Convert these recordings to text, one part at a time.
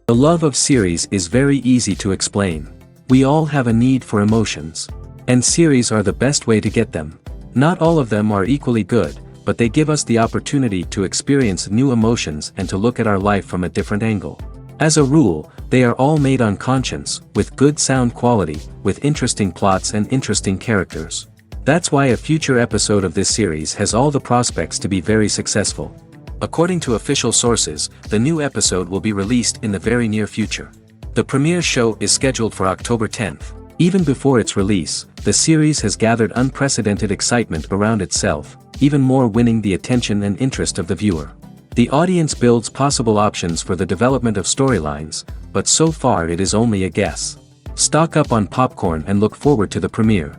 The love of series is very easy to explain. We all have a need for emotions. And series are the best way to get them. Not all of them are equally good, but they give us the opportunity to experience new emotions and to look at our life from a different angle. As a rule, they are all made on conscience, with good sound quality, with interesting plots and interesting characters. That's why a future episode of this series has all the prospects to be very successful. According to official sources, the new episode will be released in the very near future. The premiere show is scheduled for October 10th. Even before its release, the series has gathered unprecedented excitement around itself, even more winning the attention and interest of the viewer. The audience builds possible options for the development of storylines, but so far it is only a guess. Stock up on popcorn and look forward to the premiere.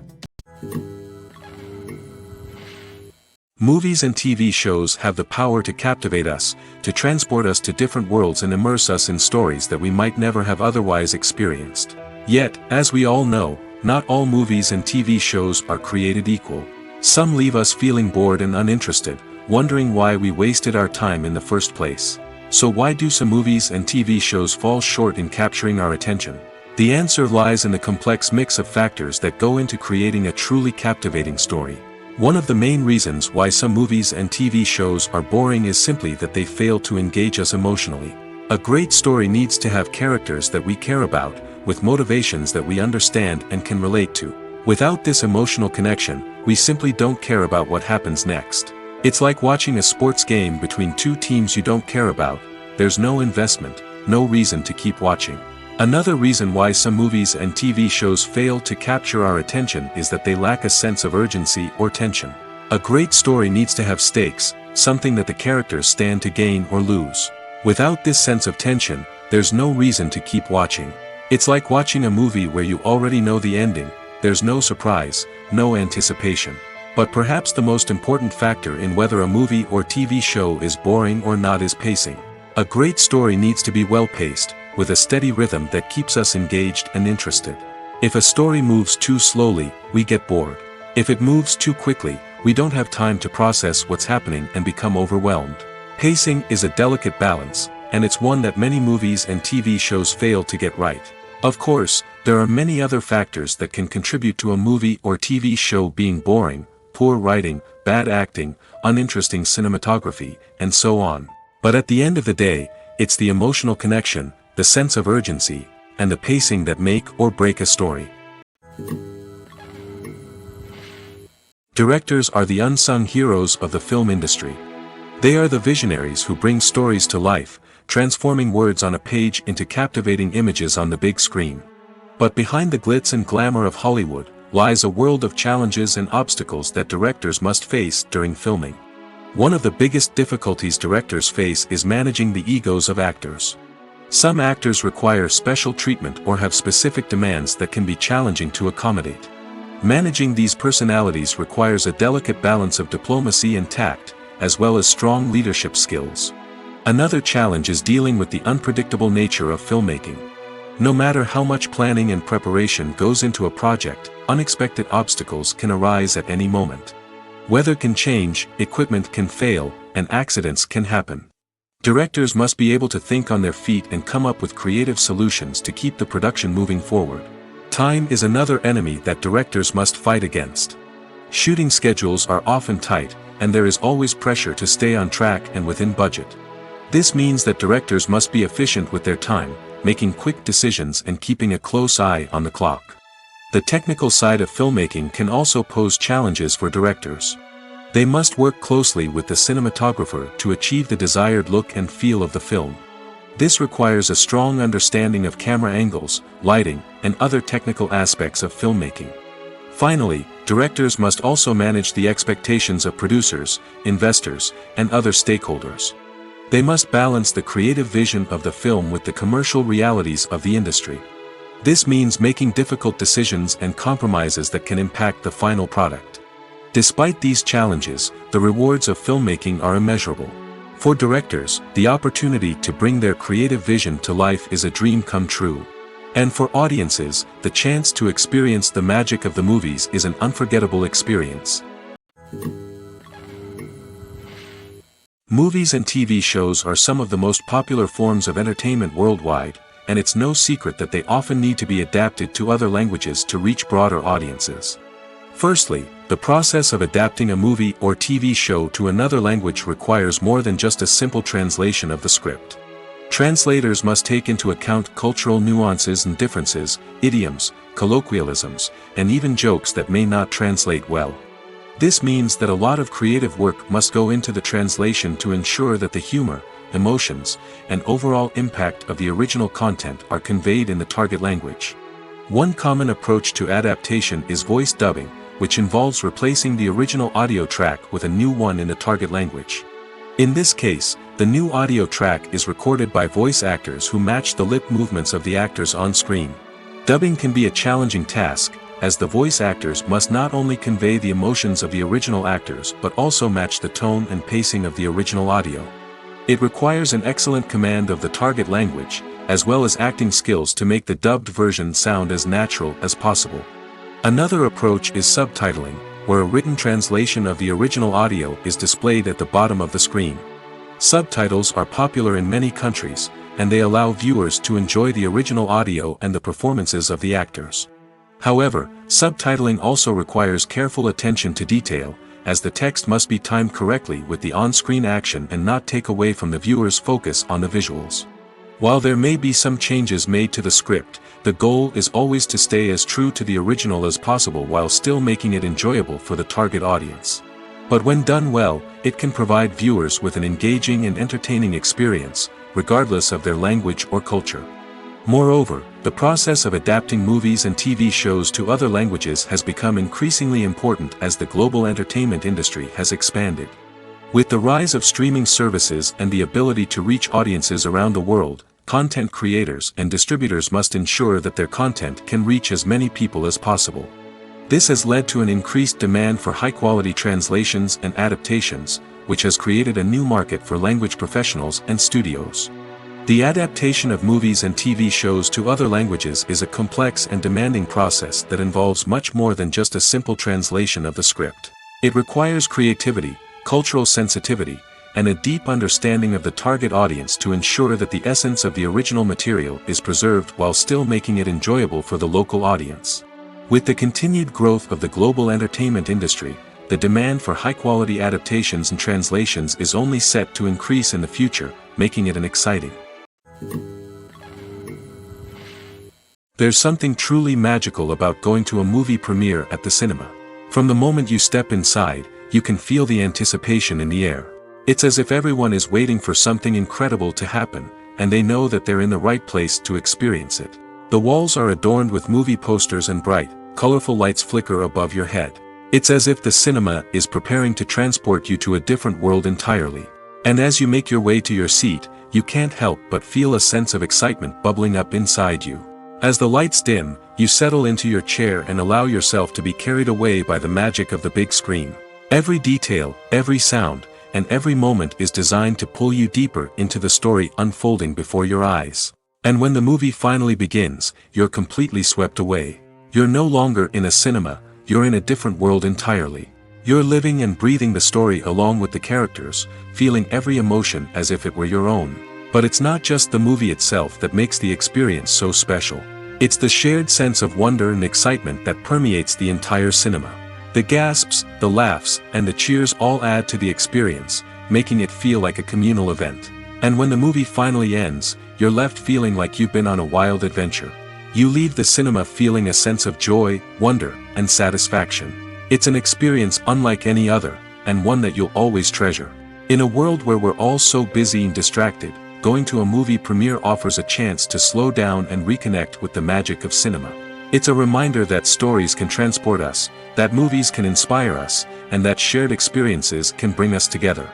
Movies and TV shows have the power to captivate us, to transport us to different worlds and immerse us in stories that we might never have otherwise experienced. Yet, as we all know, not all movies and TV shows are created equal. Some leave us feeling bored and uninterested, wondering why we wasted our time in the first place. So why do some movies and TV shows fall short in capturing our attention? The answer lies in the complex mix of factors that go into creating a truly captivating story. One of the main reasons why some movies and TV shows are boring is simply that they fail to engage us emotionally. A great story needs to have characters that we care about, with motivations that we understand and can relate to. Without this emotional connection, we simply don't care about what happens next. It's like watching a sports game between two teams you don't care about. There's no investment, no reason to keep watching. Another reason why some movies and TV shows fail to capture our attention is that they lack a sense of urgency or tension. A great story needs to have stakes, something that the characters stand to gain or lose. Without this sense of tension, there's no reason to keep watching. It's like watching a movie where you already know the ending. There's no surprise, no anticipation. But perhaps the most important factor in whether a movie or TV show is boring or not is pacing. A great story needs to be well-paced, with a steady rhythm that keeps us engaged and interested. If a story moves too slowly, we get bored. If it moves too quickly, we don't have time to process what's happening and become overwhelmed. Pacing is a delicate balance, and it's one that many movies and TV shows fail to get right. Of course, there are many other factors that can contribute to a movie or TV show being boring: poor writing, bad acting, uninteresting cinematography, and so on. But at the end of the day, it's the emotional connection, the sense of urgency, and the pacing that make or break a story. Directors are the unsung heroes of the film industry. They are the visionaries who bring stories to life, transforming words on a page into captivating images on the big screen. But behind the glitz and glamour of Hollywood lies a world of challenges and obstacles that directors must face during filming. One of the biggest difficulties directors face is managing the egos of actors. Some actors require special treatment or have specific demands that can be challenging to accommodate. Managing these personalities requires a delicate balance of diplomacy and tact, as well as strong leadership skills. Another challenge is dealing with the unpredictable nature of filmmaking. No matter how much planning and preparation goes into a project, unexpected obstacles can arise at any moment. Weather can change, equipment can fail, and accidents can happen. Directors must be able to think on their feet and come up with creative solutions to keep the production moving forward. Time is another enemy that directors must fight against. Shooting schedules are often tight, and there is always pressure to stay on track and within budget. This means that directors must be efficient with their time, making quick decisions and keeping a close eye on the clock. The technical side of filmmaking can also pose challenges for directors. They must work closely with the cinematographer to achieve the desired look and feel of the film. This requires a strong understanding of camera angles, lighting, and other technical aspects of filmmaking. Finally, directors must also manage the expectations of producers, investors, and other stakeholders. They must balance the creative vision of the film with the commercial realities of the industry. This means making difficult decisions and compromises that can impact the final product. Despite these challenges, the rewards of filmmaking are immeasurable. For directors, the opportunity to bring their creative vision to life is a dream come true. And for audiences, the chance to experience the magic of the movies is an unforgettable experience. Movies and TV shows are some of the most popular forms of entertainment worldwide, and it's no secret that they often need to be adapted to other languages to reach broader audiences. Firstly, the process of adapting a movie or TV show to another language requires more than just a simple translation of the script. Translators must take into account cultural nuances and differences, idioms, colloquialisms, and even jokes that may not translate well. This means that a lot of creative work must go into the translation to ensure that the humor, emotions, and overall impact of the original content are conveyed in the target language. One common approach to adaptation is voice dubbing, which involves replacing the original audio track with a new one in the target language. In this case, the new audio track is recorded by voice actors who match the lip movements of the actors on screen. Dubbing can be a challenging task, as the voice actors must not only convey the emotions of the original actors but also match the tone and pacing of the original audio. It requires an excellent command of the target language, as well as acting skills to make the dubbed version sound as natural as possible. Another approach is subtitling, where a written translation of the original audio is displayed at the bottom of the screen. Subtitles are popular in many countries, and they allow viewers to enjoy the original audio and the performances of the actors. However, subtitling also requires careful attention to detail, as the text must be timed correctly with the on-screen action and not take away from the viewer's focus on the visuals. While there may be some changes made to the script, the goal is always to stay as true to the original as possible while still making it enjoyable for the target audience. But when done well, it can provide viewers with an engaging and entertaining experience, regardless of their language or culture. Moreover, the process of adapting movies and TV shows to other languages has become increasingly important as the global entertainment industry has expanded. With the rise of streaming services and the ability to reach audiences around the world, content creators and distributors must ensure that their content can reach as many people as possible. This has led to an increased demand for high-quality translations and adaptations, which has created a new market for language professionals and studios. The adaptation of movies and TV shows to other languages is a complex and demanding process that involves much more than just a simple translation of the script. It requires creativity, cultural sensitivity, and a deep understanding of the target audience to ensure that the essence of the original material is preserved while still making it enjoyable for the local audience. With the continued growth of the global entertainment industry, the demand for high-quality adaptations and translations is only set to increase in the future, making it an exciting. There's something truly magical about going to a movie premiere at the cinema. From the moment you step inside, you can feel the anticipation in the air. It's as if everyone is waiting for something incredible to happen, and they know that they're in the right place to experience it. The walls are adorned with movie posters and bright, colorful lights flicker above your head. It's as if the cinema is preparing to transport you to a different world entirely. And as you make your way to your seat, you can't help but feel a sense of excitement bubbling up inside you. As the lights dim, you settle into your chair and allow yourself to be carried away by the magic of the big screen. Every detail, every sound, and every moment is designed to pull you deeper into the story unfolding before your eyes. And when the movie finally begins, you're completely swept away. You're no longer in a cinema, you're in a different world entirely. You're living and breathing the story along with the characters, feeling every emotion as if it were your own. But it's not just the movie itself that makes the experience so special. It's the shared sense of wonder and excitement that permeates the entire cinema. The gasps, the laughs, and the cheers all add to the experience, making it feel like a communal event. And when the movie finally ends, you're left feeling like you've been on a wild adventure. You leave the cinema feeling a sense of joy, wonder, and satisfaction. It's an experience unlike any other, and one that you'll always treasure. In a world where we're all so busy and distracted, going to a movie premiere offers a chance to slow down and reconnect with the magic of cinema. It's a reminder that stories can transport us, that movies can inspire us, and that shared experiences can bring us together.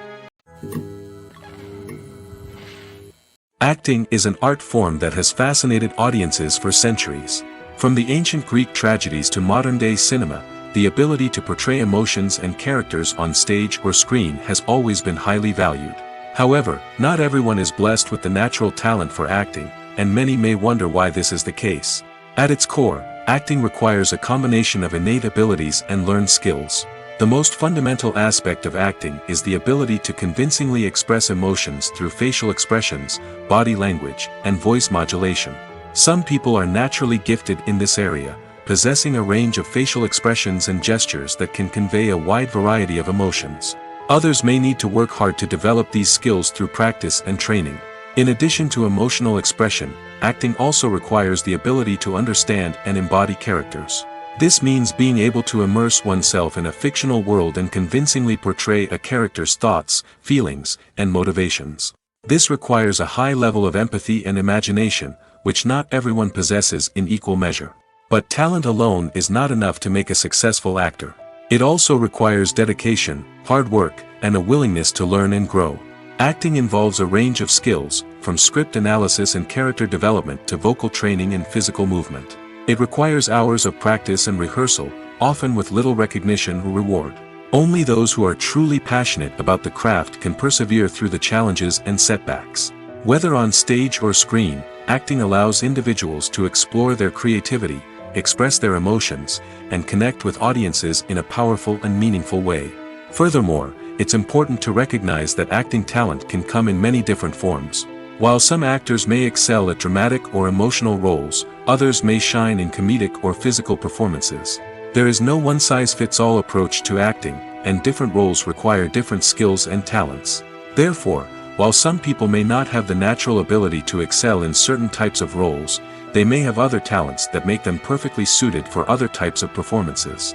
Acting is an art form that has fascinated audiences for centuries. From the ancient Greek tragedies to modern-day cinema, the ability to portray emotions and characters on stage or screen has always been highly valued. However, not everyone is blessed with the natural talent for acting, and many may wonder why this is the case. At its core, acting requires a combination of innate abilities and learned skills. The most fundamental aspect of acting is the ability to convincingly express emotions through facial expressions, body language, and voice modulation. Some people are naturally gifted in this area, possessing a range of facial expressions and gestures that can convey a wide variety of emotions. Others may need to work hard to develop these skills through practice and training. In addition to emotional expression, acting also requires the ability to understand and embody characters. This means being able to immerse oneself in a fictional world and convincingly portray a character's thoughts, feelings, and motivations. This requires a high level of empathy and imagination, which not everyone possesses in equal measure. But talent alone is not enough to make a successful actor. It also requires dedication, hard work, and a willingness to learn and grow. Acting involves a range of skills, from script analysis and character development to vocal training and physical movement. It requires hours of practice and rehearsal, often with little recognition or reward. Only those who are truly passionate about the craft can persevere through the challenges and setbacks. Whether on stage or screen, acting allows individuals to explore their creativity, express their emotions, and connect with audiences in a powerful and meaningful way. Furthermore, it's important to recognize that acting talent can come in many different forms. While some actors may excel at dramatic or emotional roles, others may shine in comedic or physical performances. There is no one-size-fits-all approach to acting, and different roles require different skills and talents. Therefore, while some people may not have the natural ability to excel in certain types of roles, they may have other talents that make them perfectly suited for other types of performances.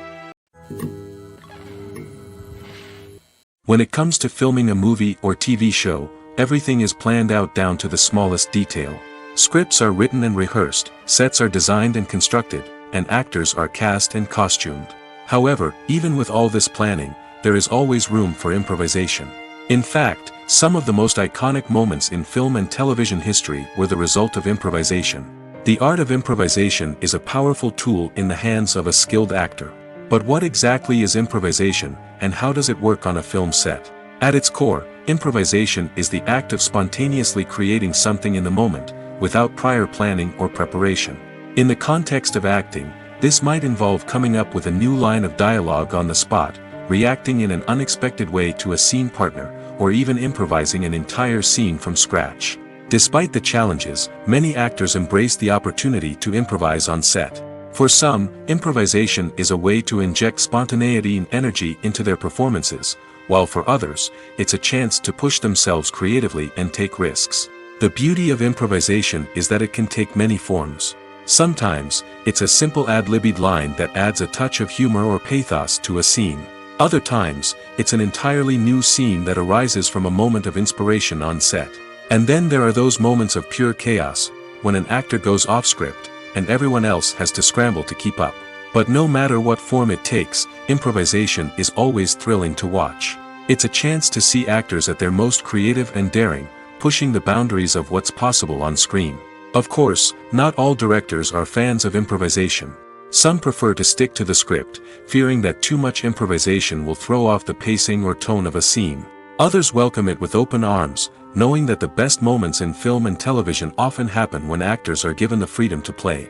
When it comes to filming a movie or TV show, everything is planned out down to the smallest detail. Scripts are written and rehearsed, sets are designed and constructed, and actors are cast and costumed. However, even with all this planning, there is always room for improvisation. In fact, some of the most iconic moments in film and television history were the result of improvisation. The art of improvisation is a powerful tool in the hands of a skilled actor. But what exactly is improvisation, and how does it work on a film set? At its core, improvisation is the act of spontaneously creating something in the moment, without prior planning or preparation. In the context of acting, this might involve coming up with a new line of dialogue on the spot, reacting in an unexpected way to a scene partner, or even improvising an entire scene from scratch. Despite the challenges, many actors embrace the opportunity to improvise on set. For some, improvisation is a way to inject spontaneity and energy into their performances, while for others, it's a chance to push themselves creatively and take risks. The beauty of improvisation is that it can take many forms. Sometimes, it's a simple ad-libbed line that adds a touch of humor or pathos to a scene. Other times, it's an entirely new scene that arises from a moment of inspiration on set. And then there are those moments of pure chaos, when an actor goes off script, and everyone else has to scramble to keep up. But no matter what form it takes, improvisation is always thrilling to watch. It's a chance to see actors at their most creative and daring, pushing the boundaries of what's possible on screen. Of course, not all directors are fans of improvisation. Some prefer to stick to the script, fearing that too much improvisation will throw off the pacing or tone of a scene. Others welcome it with open arms, knowing that the best moments in film and television often happen when actors are given the freedom to play.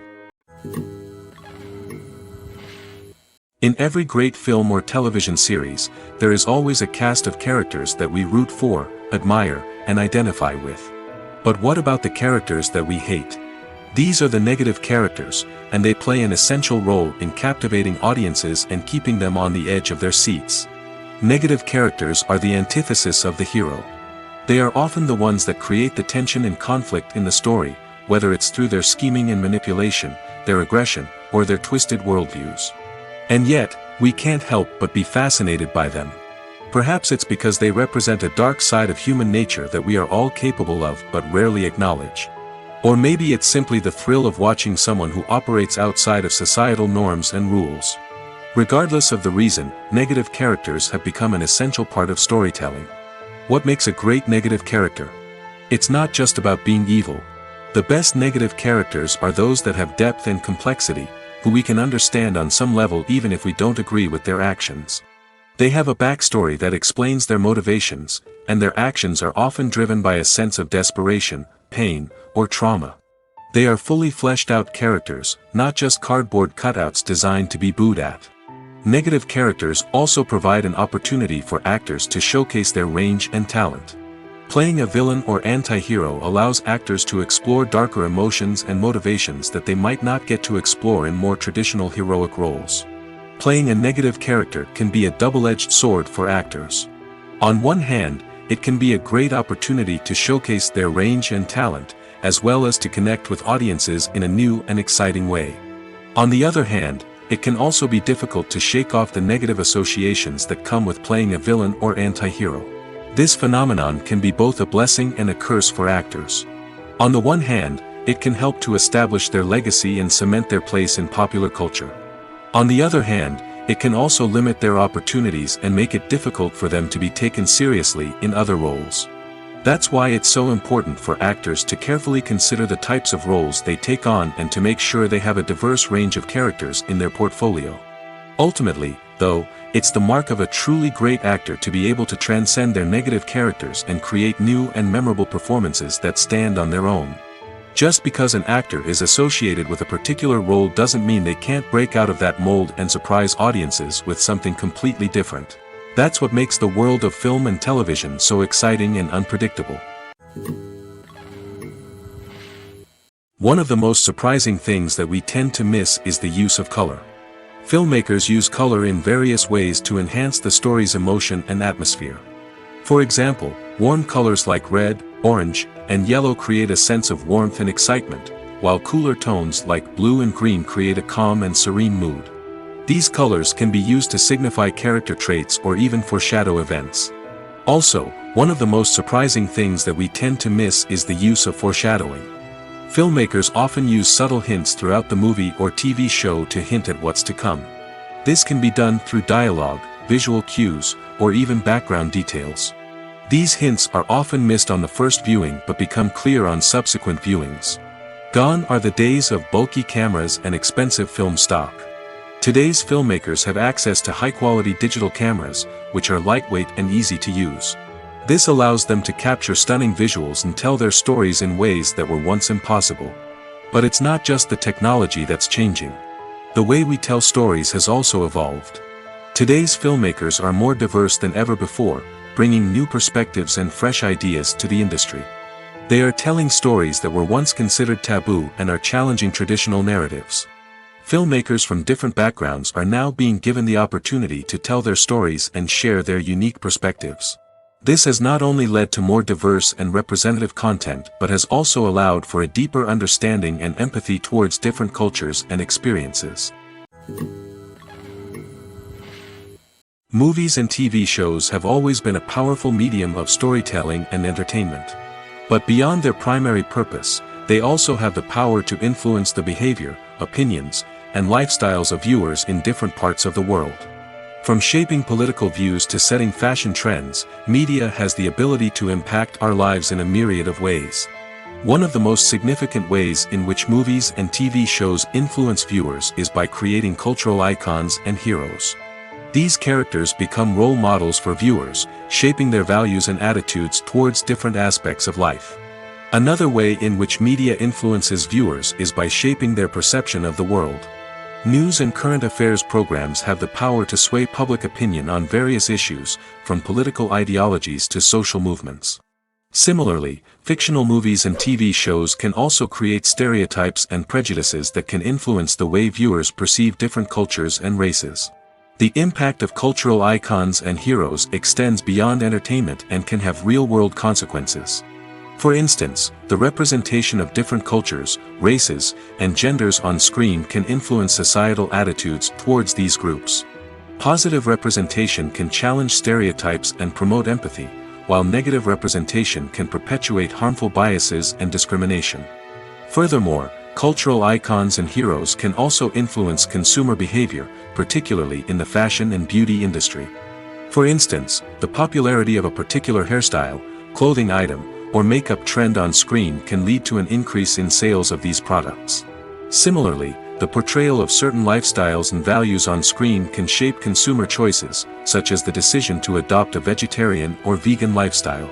In every great film or television series, there is always a cast of characters that we root for, admire, and identify with. But what about the characters that we hate? These are the negative characters, and they play an essential role in captivating audiences and keeping them on the edge of their seats. Negative characters are the antithesis of the hero. They are often the ones that create the tension and conflict in the story, whether it's through their scheming and manipulation, their aggression, or their twisted worldviews. And yet, we can't help but be fascinated by them. Perhaps it's because they represent a dark side of human nature that we are all capable of but rarely acknowledge. Or maybe it's simply the thrill of watching someone who operates outside of societal norms and rules. Regardless of the reason, negative characters have become an essential part of storytelling. What makes a great negative character? It's not just about being evil. The best negative characters are those that have depth and complexity, who we can understand on some level even if we don't agree with their actions. They have a backstory that explains their motivations, and their actions are often driven by a sense of desperation, pain, or trauma. They are fully fleshed out characters, not just cardboard cutouts designed to be booed at. Negative characters also provide an opportunity for actors to showcase their range and talent. Playing a villain or anti-hero allows actors to explore darker emotions and motivations that they might not get to explore in more traditional heroic roles. Playing a negative character can be a double-edged sword for actors. On one hand, it can be a great opportunity to showcase their range and talent, as well as to connect with audiences in a new and exciting way. On the other hand, it can also be difficult to shake off the negative associations that come with playing a villain or anti-hero. This phenomenon can be both a blessing and a curse for actors. On the one hand, it can help to establish their legacy and cement their place in popular culture. On the other hand, it can also limit their opportunities and make it difficult for them to be taken seriously in other roles. That's why it's so important for actors to carefully consider the types of roles they take on and to make sure they have a diverse range of characters in their portfolio. Ultimately, though, it's the mark of a truly great actor to be able to transcend their negative characters and create new and memorable performances that stand on their own. Just because an actor is associated with a particular role doesn't mean they can't break out of that mold and surprise audiences with something completely different. That's what makes the world of film and television so exciting and unpredictable. One of the most surprising things that we tend to miss is the use of color. Filmmakers use color in various ways to enhance the story's emotion and atmosphere. For example, warm colors like red, orange, and yellow create a sense of warmth and excitement, while cooler tones like blue and green create a calm and serene mood. These colors can be used to signify character traits or even foreshadow events. Also, one of the most surprising things that we tend to miss is the use of foreshadowing. Filmmakers often use subtle hints throughout the movie or TV show to hint at what's to come. This can be done through dialogue, visual cues, or even background details. These hints are often missed on the first viewing but become clear on subsequent viewings. Gone are the days of bulky cameras and expensive film stock. Today's filmmakers have access to high-quality digital cameras, which are lightweight and easy to use. This allows them to capture stunning visuals and tell their stories in ways that were once impossible. But it's not just the technology that's changing. The way we tell stories has also evolved. Today's filmmakers are more diverse than ever before, bringing new perspectives and fresh ideas to the industry. They are telling stories that were once considered taboo and are challenging traditional narratives. Filmmakers from different backgrounds are now being given the opportunity to tell their stories and share their unique perspectives. This has not only led to more diverse and representative content but has also allowed for a deeper understanding and empathy towards different cultures and experiences. Movies and TV shows have always been a powerful medium of storytelling and entertainment. But beyond their primary purpose, they also have the power to influence the behavior, opinions, and lifestyles of viewers in different parts of the world. From shaping political views to setting fashion trends, media has the ability to impact our lives in a myriad of ways. One of the most significant ways in which movies and TV shows influence viewers is by creating cultural icons and heroes. These characters become role models for viewers, shaping their values and attitudes towards different aspects of life. Another way in which media influences viewers is by shaping their perception of the world. News and current affairs programs have the power to sway public opinion on various issues, from political ideologies to social movements. Similarly, fictional movies and TV shows can also create stereotypes and prejudices that can influence the way viewers perceive different cultures and races. The impact of cultural icons and heroes extends beyond entertainment and can have real-world consequences. For instance, the representation of different cultures, races, and genders on screen can influence societal attitudes towards these groups. Positive representation can challenge stereotypes and promote empathy, while negative representation can perpetuate harmful biases and discrimination. Furthermore, cultural icons and heroes can also influence consumer behavior, particularly in the fashion and beauty industry. For instance, the popularity of a particular hairstyle, clothing item, or makeup trend on screen can lead to an increase in sales of these products. Similarly, the portrayal of certain lifestyles and values on screen can shape consumer choices, such as the decision to adopt a vegetarian or vegan lifestyle.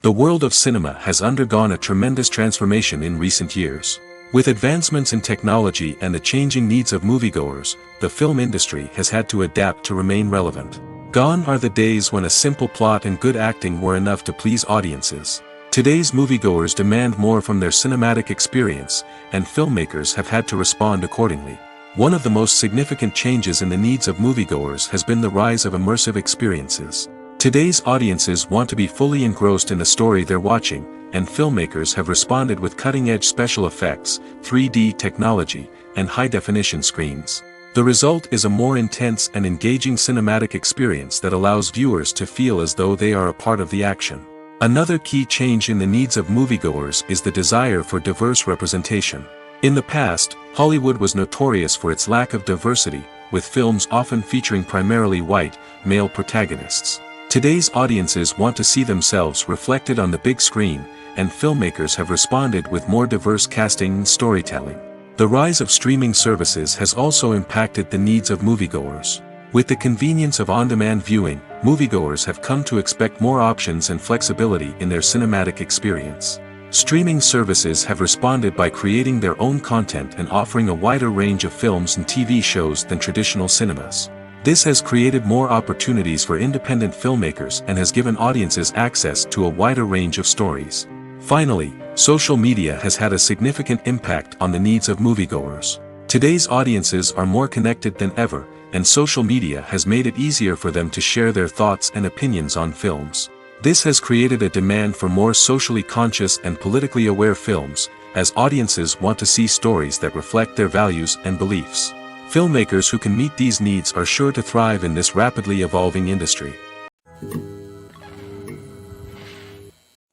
The world of cinema has undergone a tremendous transformation in recent years. With advancements in technology and the changing needs of moviegoers, the film industry has had to adapt to remain relevant. Gone are the days when a simple plot and good acting were enough to please audiences. Today's moviegoers demand more from their cinematic experience, and filmmakers have had to respond accordingly. One of the most significant changes in the needs of moviegoers has been the rise of immersive experiences. Today's audiences want to be fully engrossed in the story they're watching, and filmmakers have responded with cutting-edge special effects, 3D technology, and high-definition screens. The result is a more intense and engaging cinematic experience that allows viewers to feel as though they are a part of the action. Another key change in the needs of moviegoers is the desire for diverse representation. In the past, Hollywood was notorious for its lack of diversity, with films often featuring primarily white, male protagonists. Today's audiences want to see themselves reflected on the big screen, and filmmakers have responded with more diverse casting and storytelling. The rise of streaming services has also impacted the needs of moviegoers. With the convenience of on-demand viewing, moviegoers have come to expect more options and flexibility in their cinematic experience. Streaming services have responded by creating their own content and offering a wider range of films and TV shows than traditional cinemas. This has created more opportunities for independent filmmakers and has given audiences access to a wider range of stories. Finally, social media has had a significant impact on the needs of moviegoers. Today's audiences are more connected than ever, and social media has made it easier for them to share their thoughts and opinions on films. This has created a demand for more socially conscious and politically aware films, as audiences want to see stories that reflect their values and beliefs. Filmmakers who can meet these needs are sure to thrive in this rapidly evolving industry.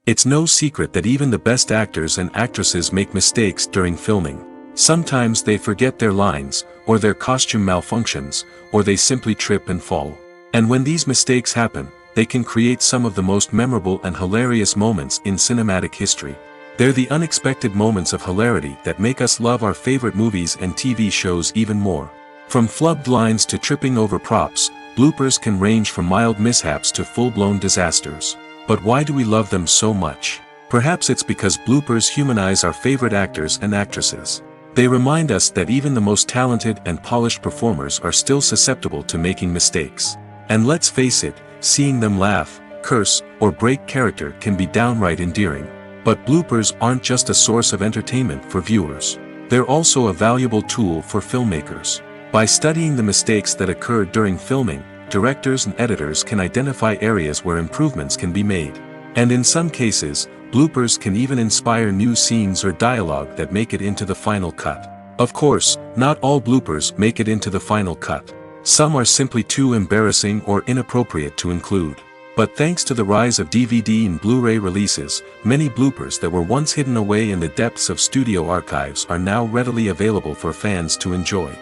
It's no secret that even the best actors and actresses make mistakes during filming. Sometimes they forget their lines, or their costume malfunctions, or they simply trip and fall. And when these mistakes happen, they can create some of the most memorable and hilarious moments in cinematic history. They're the unexpected moments of hilarity that make us love our favorite movies and TV shows even more. From flubbed lines to tripping over props, bloopers can range from mild mishaps to full-blown disasters. But why do we love them so much? Perhaps it's because bloopers humanize our favorite actors and actresses. They remind us that even the most talented and polished performers are still susceptible to making mistakes. And let's face it, seeing them laugh, curse, or break character can be downright endearing. But bloopers aren't just a source of entertainment for viewers. They're also a valuable tool for filmmakers. By studying the mistakes that occurred during filming, directors and editors can identify areas where improvements can be made. And in some cases, bloopers can even inspire new scenes or dialogue that make it into the final cut. Of course, not all bloopers make it into the final cut. Some are simply too embarrassing or inappropriate to include. But thanks to the rise of DVD and Blu-ray releases, many bloopers that were once hidden away in the depths of studio archives are now readily available for fans to enjoy.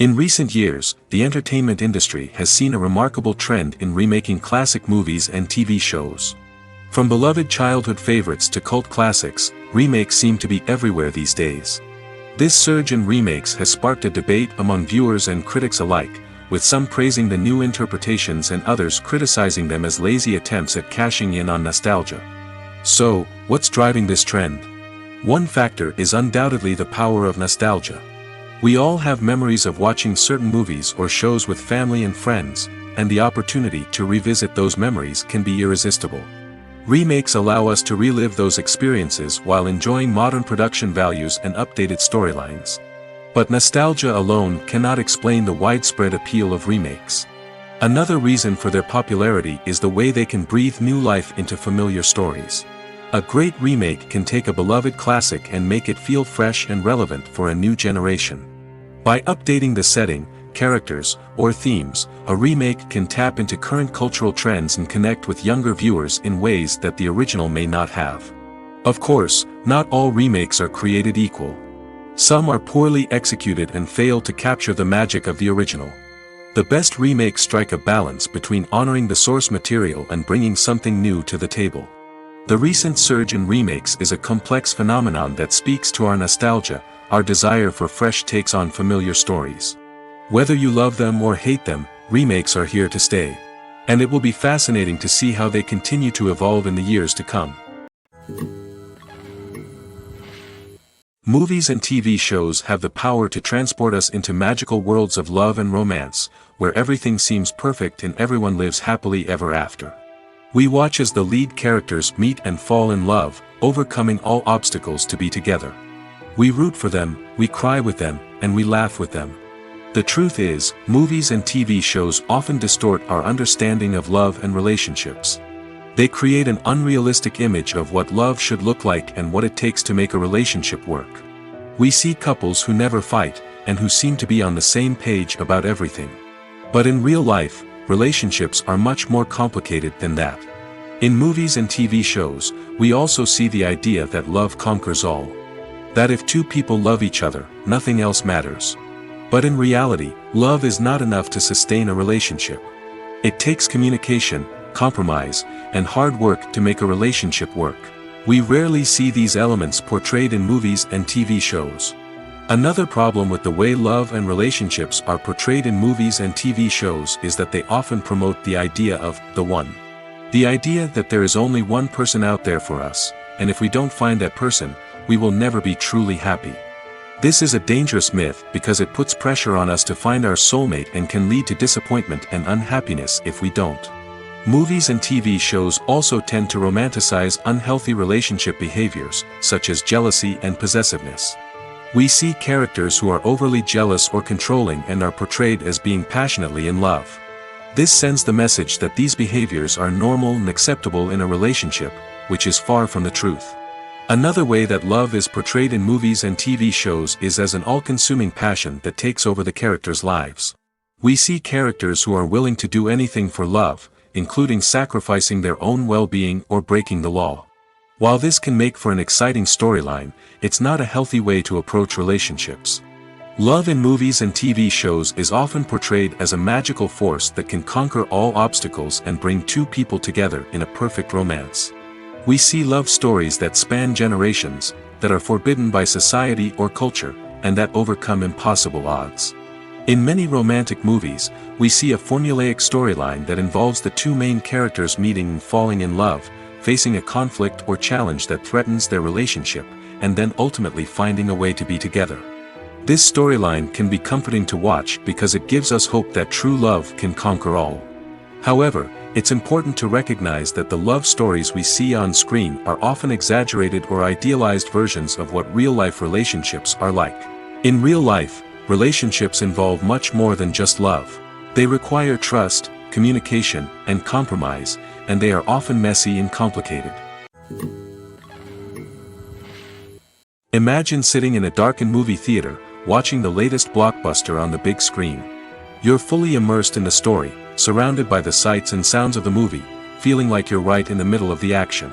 In recent years, the entertainment industry has seen a remarkable trend in remaking classic movies and TV shows. From beloved childhood favorites to cult classics, remakes seem to be everywhere these days. This surge in remakes has sparked a debate among viewers and critics alike, with some praising the new interpretations and others criticizing them as lazy attempts at cashing in on nostalgia. So, what's driving this trend? One factor is undoubtedly the power of nostalgia. We all have memories of watching certain movies or shows with family and friends, and the opportunity to revisit those memories can be irresistible. Remakes allow us to relive those experiences while enjoying modern production values and updated storylines. But nostalgia alone cannot explain the widespread appeal of remakes. Another reason for their popularity is the way they can breathe new life into familiar stories. A great remake can take a beloved classic and make it feel fresh and relevant for a new generation. By updating the setting, characters, or themes, a remake can tap into current cultural trends and connect with younger viewers in ways that the original may not have. Of course, not all remakes are created equal. Some are poorly executed and fail to capture the magic of the original. The best remakes strike a balance between honoring the source material and bringing something new to the table. The recent surge in remakes is a complex phenomenon that speaks to our nostalgia, our desire for fresh takes on familiar stories. Whether you love them or hate them, remakes are here to stay. And it will be fascinating to see how they continue to evolve in the years to come. Movies and TV shows have the power to transport us into magical worlds of love and romance, where everything seems perfect and everyone lives happily ever after. We watch as the lead characters meet and fall in love, overcoming all obstacles to be together. We root for them, we cry with them, and we laugh with them. The truth is, movies and TV shows often distort our understanding of love and relationships. They create an unrealistic image of what love should look like and what it takes to make a relationship work. We see couples who never fight, and who seem to be on the same page about everything. But in real life, relationships are much more complicated than that. In movies and TV shows, we also see the idea that love conquers all. That if two people love each other, nothing else matters. But in reality, love is not enough to sustain a relationship. It takes communication, compromise, and hard work to make a relationship work. We rarely see these elements portrayed in movies and TV shows. Another problem with the way love and relationships are portrayed in movies and TV shows is that they often promote the idea of the one. The idea that there is only one person out there for us, and if we don't find that person, we will never be truly happy. This is a dangerous myth because it puts pressure on us to find our soulmate and can lead to disappointment and unhappiness if we don't. Movies and TV shows also tend to romanticize unhealthy relationship behaviors, such as jealousy and possessiveness. We see characters who are overly jealous or controlling and are portrayed as being passionately in love. This sends the message that these behaviors are normal and acceptable in a relationship, which is far from the truth. Another way that love is portrayed in movies and TV shows is as an all-consuming passion that takes over the characters' lives. We see characters who are willing to do anything for love, including sacrificing their own well-being or breaking the law. While this can make for an exciting storyline, it's not a healthy way to approach relationships. Love in movies and TV shows is often portrayed as a magical force that can conquer all obstacles and bring two people together in a perfect romance. We see love stories that span generations, that are forbidden by society or culture, and that overcome impossible odds. In many romantic movies, we see a formulaic storyline that involves the two main characters meeting and falling in love, facing a conflict or challenge that threatens their relationship, and then ultimately finding a way to be together. This storyline can be comforting to watch because it gives us hope that true love can conquer all. However, it's important to recognize that the love stories we see on screen are often exaggerated or idealized versions of what real-life relationships are like. In real life, relationships involve much more than just love. They require trust, communication, and compromise, and they are often messy and complicated. Imagine sitting in a darkened movie theater, watching the latest blockbuster on the big screen. You're fully immersed in the story, surrounded by the sights and sounds of the movie, feeling like you're right in the middle of the action.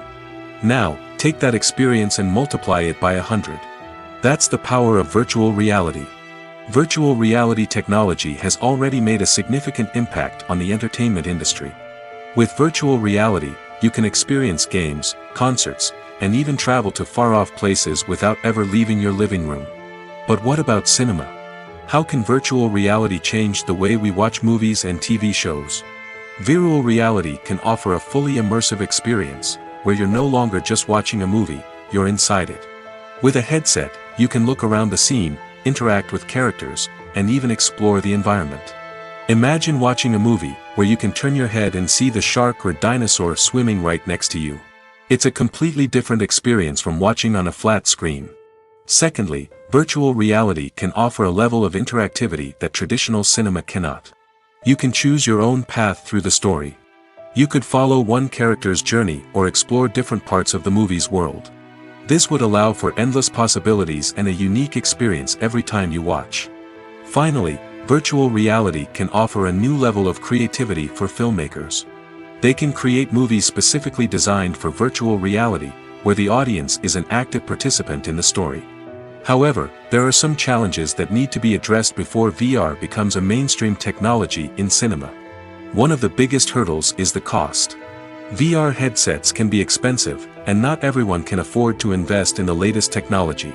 Now, take that experience and multiply it by 100. That's the power of virtual reality. Virtual reality technology has already made a significant impact on the entertainment industry. With virtual reality, you can experience games, concerts, and even travel to far-off places without ever leaving your living room. But what about cinema? How can virtual reality change the way we watch movies and TV shows? Virtual reality can offer a fully immersive experience, where you're no longer just watching a movie, you're inside it. With a headset, you can look around the scene, interact with characters, and even explore the environment. Imagine watching a movie where you can turn your head and see the shark or dinosaur swimming right next to you. It's a completely different experience from watching on a flat screen. Secondly, virtual reality can offer a level of interactivity that traditional cinema cannot. You can choose your own path through the story. You could follow one character's journey or explore different parts of the movie's world. This would allow for endless possibilities and a unique experience every time you watch. Finally, virtual reality can offer a new level of creativity for filmmakers. They can create movies specifically designed for virtual reality, where the audience is an active participant in the story. However, there are some challenges that need to be addressed before VR becomes a mainstream technology in cinema. One of the biggest hurdles is the cost. VR headsets can be expensive, and not everyone can afford to invest in the latest technology.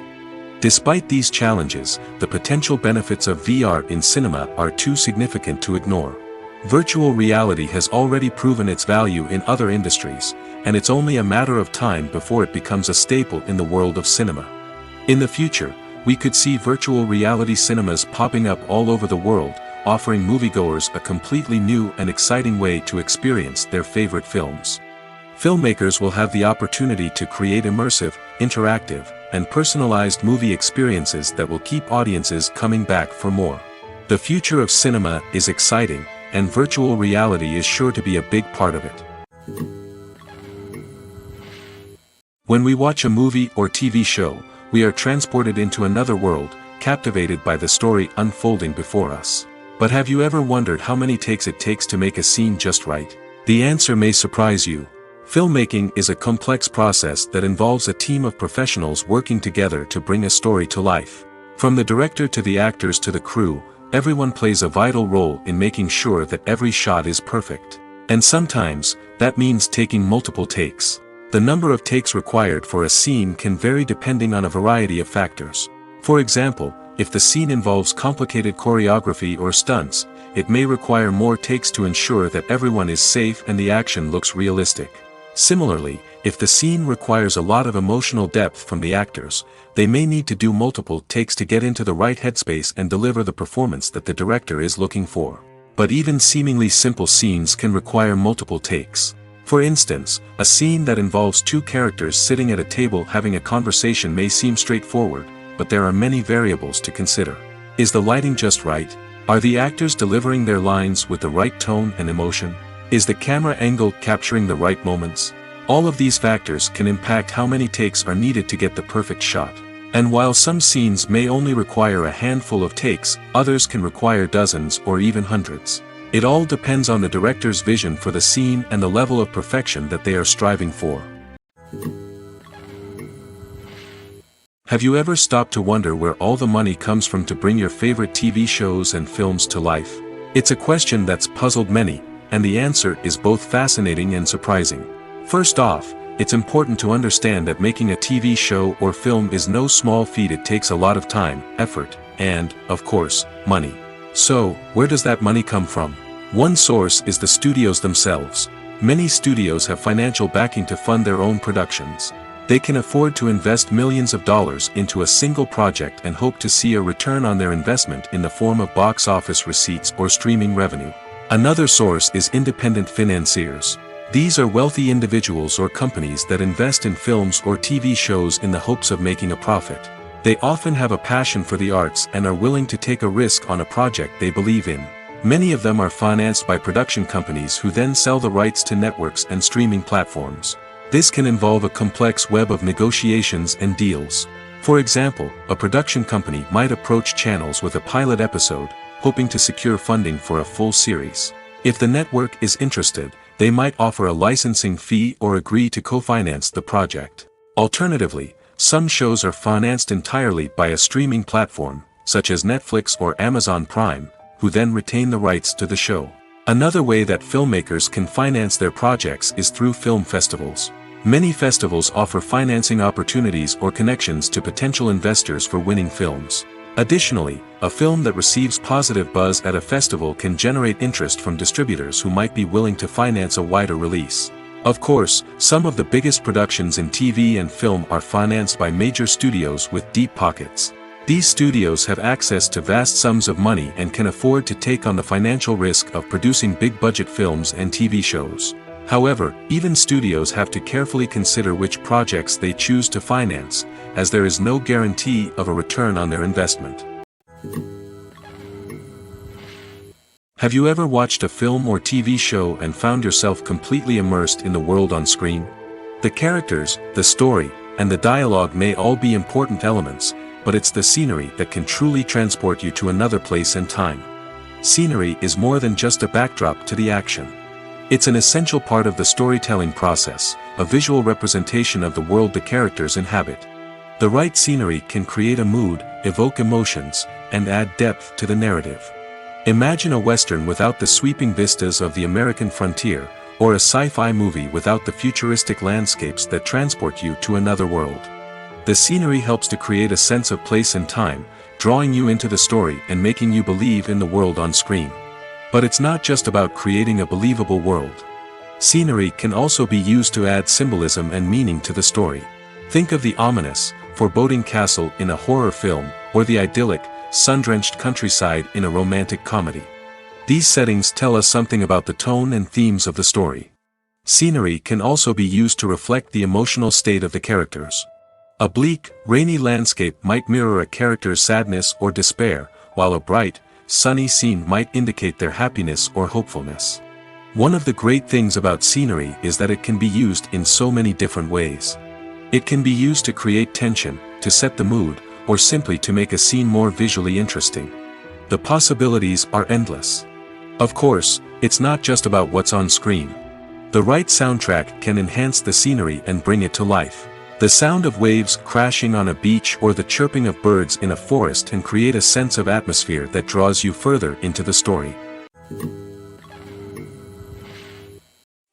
Despite these challenges, the potential benefits of VR in cinema are too significant to ignore. Virtual reality has already proven its value in other industries, and it's only a matter of time before it becomes a staple in the world of cinema. In the future, we could see virtual reality cinemas popping up all over the world, offering moviegoers a completely new and exciting way to experience their favorite films. Filmmakers will have the opportunity to create immersive, interactive, and personalized movie experiences that will keep audiences coming back for more. The future of cinema is exciting, and virtual reality is sure to be a big part of it. When we watch a movie or TV show, we are transported into another world, captivated by the story unfolding before us. But have you ever wondered how many takes it takes to make a scene just right? The answer may surprise you. Filmmaking is a complex process that involves a team of professionals working together to bring a story to life. From the director to the actors to the crew, everyone plays a vital role in making sure that every shot is perfect. And sometimes, that means taking multiple takes. The number of takes required for a scene can vary depending on a variety of factors. For example, if the scene involves complicated choreography or stunts, it may require more takes to ensure that everyone is safe and the action looks realistic. Similarly, if the scene requires a lot of emotional depth from the actors, they may need to do multiple takes to get into the right headspace and deliver the performance that the director is looking for. But even seemingly simple scenes can require multiple takes. For instance, a scene that involves two characters sitting at a table having a conversation may seem straightforward, but there are many variables to consider. Is the lighting just right? Are the actors delivering their lines with the right tone and emotion? Is the camera angle capturing the right moments? All of these factors can impact how many takes are needed to get the perfect shot. And while some scenes may only require a handful of takes, others can require dozens or even hundreds. It all depends on the director's vision for the scene and the level of perfection that they are striving for. Have you ever stopped to wonder where all the money comes from to bring your favorite TV shows and films to life? It's a question that's puzzled many, and the answer is both fascinating and surprising. First off, it's important to understand that making a TV show or film is no small feat. It takes a lot of time, effort, and, of course, money. So, where does that money come from? One source is the studios themselves. Many studios have financial backing to fund their own productions. They can afford to invest millions of dollars into a single project and hope to see a return on their investment in the form of box office receipts or streaming revenue. Another source is independent financiers. These are wealthy individuals or companies that invest in films or TV shows in the hopes of making a profit. They often have a passion for the arts and are willing to take a risk on a project they believe in. Many of them are financed by production companies who then sell the rights to networks and streaming platforms. This can involve a complex web of negotiations and deals. For example, a production company might approach channels with a pilot episode, hoping to secure funding for a full series. If the network is interested, they might offer a licensing fee or agree to co-finance the project. Alternatively, some shows are financed entirely by a streaming platform, such as Netflix or Amazon Prime, who then retain the rights to the show. Another way that filmmakers can finance their projects is through film festivals. Many festivals offer financing opportunities or connections to potential investors for winning films. Additionally, a film that receives positive buzz at a festival can generate interest from distributors who might be willing to finance a wider release. Of course, some of the biggest productions in TV and film are financed by major studios with deep pockets. These studios have access to vast sums of money and can afford to take on the financial risk of producing big-budget films and TV shows. However, even studios have to carefully consider which projects they choose to finance, as there is no guarantee of a return on their investment. Have you ever watched a film or TV show and found yourself completely immersed in the world on screen? The characters, the story, and the dialogue may all be important elements, but it's the scenery that can truly transport you to another place and time. Scenery is more than just a backdrop to the action. It's an essential part of the storytelling process, a visual representation of the world the characters inhabit. The right scenery can create a mood, evoke emotions, and add depth to the narrative. Imagine a Western without the sweeping vistas of the American frontier, or a sci-fi movie without the futuristic landscapes that transport you to another world. The scenery helps to create a sense of place and time, drawing you into the story and making you believe in the world on screen. But it's not just about creating a believable world. Scenery can also be used to add symbolism and meaning to the story. Think of the ominous, foreboding castle in a horror film, or the idyllic, sun-drenched countryside in a romantic comedy. These settings tell us something about the tone and themes of the story. Scenery can also be used to reflect the emotional state of the characters. A bleak, rainy landscape might mirror a character's sadness or despair, while a bright, sunny scene might indicate their happiness or hopefulness. One of the great things about scenery is that it can be used in so many different ways. It can be used to create tension, to set the mood, or simply to make a scene more visually interesting. The possibilities are endless. Of course, it's not just about what's on screen. The right soundtrack can enhance the scenery and bring it to life. The sound of waves crashing on a beach or the chirping of birds in a forest can create a sense of atmosphere that draws you further into the story.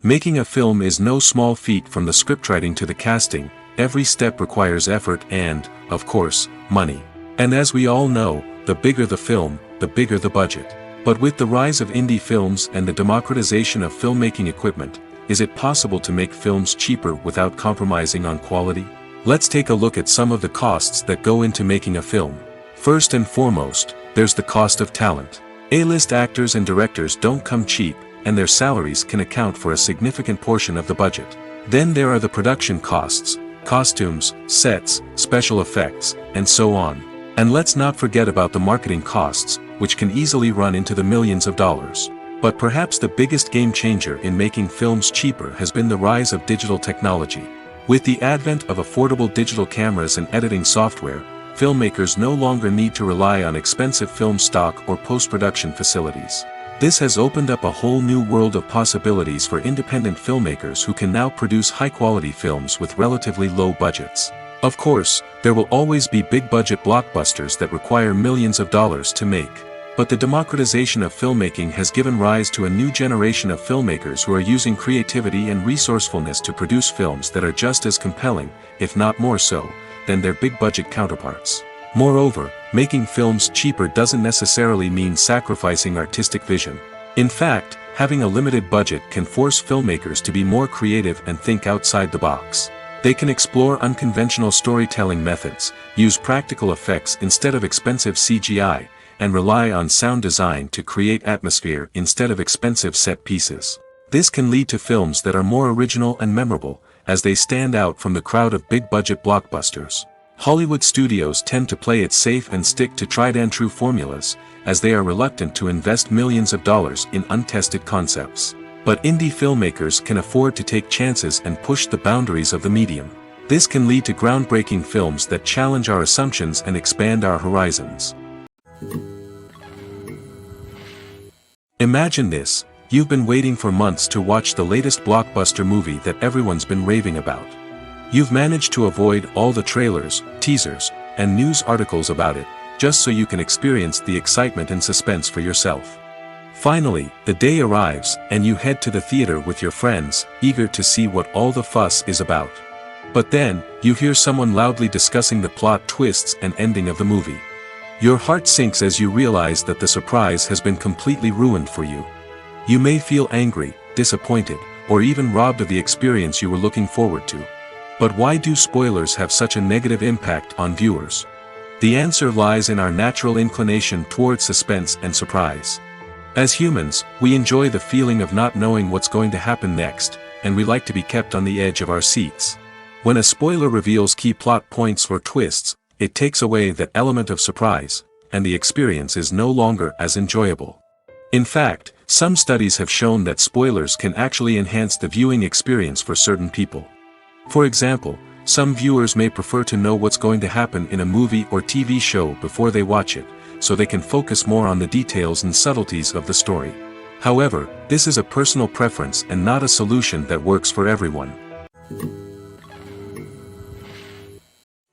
Making a film is no small feat. From the scriptwriting to the casting, every step requires effort and, of course, money. And as we all know, the bigger the film, the bigger the budget. But with the rise of indie films and the democratization of filmmaking equipment, is it possible to make films cheaper without compromising on quality? Let's take a look at some of the costs that go into making a film. First and foremost, there's the cost of talent. A-list actors and directors don't come cheap, and their salaries can account for a significant portion of the budget. Then there are the production costs, costumes, sets, special effects, and so on. And let's not forget about the marketing costs, which can easily run into the millions of dollars. But perhaps the biggest game changer in making films cheaper has been the rise of digital technology. With the advent of affordable digital cameras and editing software, filmmakers no longer need to rely on expensive film stock or post-production facilities. This has opened up a whole new world of possibilities for independent filmmakers who can now produce high-quality films with relatively low budgets. Of course, there will always be big-budget blockbusters that require millions of dollars to make. But the democratization of filmmaking has given rise to a new generation of filmmakers who are using creativity and resourcefulness to produce films that are just as compelling, if not more so, than their big-budget counterparts. Moreover, making films cheaper doesn't necessarily mean sacrificing artistic vision. In fact, having a limited budget can force filmmakers to be more creative and think outside the box. They can explore unconventional storytelling methods, use practical effects instead of expensive CGI, and rely on sound design to create atmosphere instead of expensive set pieces. This can lead to films that are more original and memorable, as they stand out from the crowd of big-budget blockbusters. Hollywood studios tend to play it safe and stick to tried-and-true formulas, as they are reluctant to invest millions of dollars in untested concepts. But indie filmmakers can afford to take chances and push the boundaries of the medium. This can lead to groundbreaking films that challenge our assumptions and expand our horizons. Imagine this: you've been waiting for months to watch the latest blockbuster movie that everyone's been raving about. You've managed to avoid all the trailers, teasers, and news articles about it, just so you can experience the excitement and suspense for yourself. Finally, the day arrives, and you head to the theater with your friends, eager to see what all the fuss is about. But then, you hear someone loudly discussing the plot twists and ending of the movie. Your heart sinks as you realize that the surprise has been completely ruined for you. You may feel angry, disappointed, or even robbed of the experience you were looking forward to. But why do spoilers have such a negative impact on viewers? The answer lies in our natural inclination towards suspense and surprise. As humans, we enjoy the feeling of not knowing what's going to happen next, and we like to be kept on the edge of our seats. When a spoiler reveals key plot points or twists, it takes away that element of surprise, and the experience is no longer as enjoyable. In fact, some studies have shown that spoilers can actually enhance the viewing experience for certain people. For example, some viewers may prefer to know what's going to happen in a movie or TV show before they watch it, so they can focus more on the details and subtleties of the story. However, this is a personal preference and not a solution that works for everyone.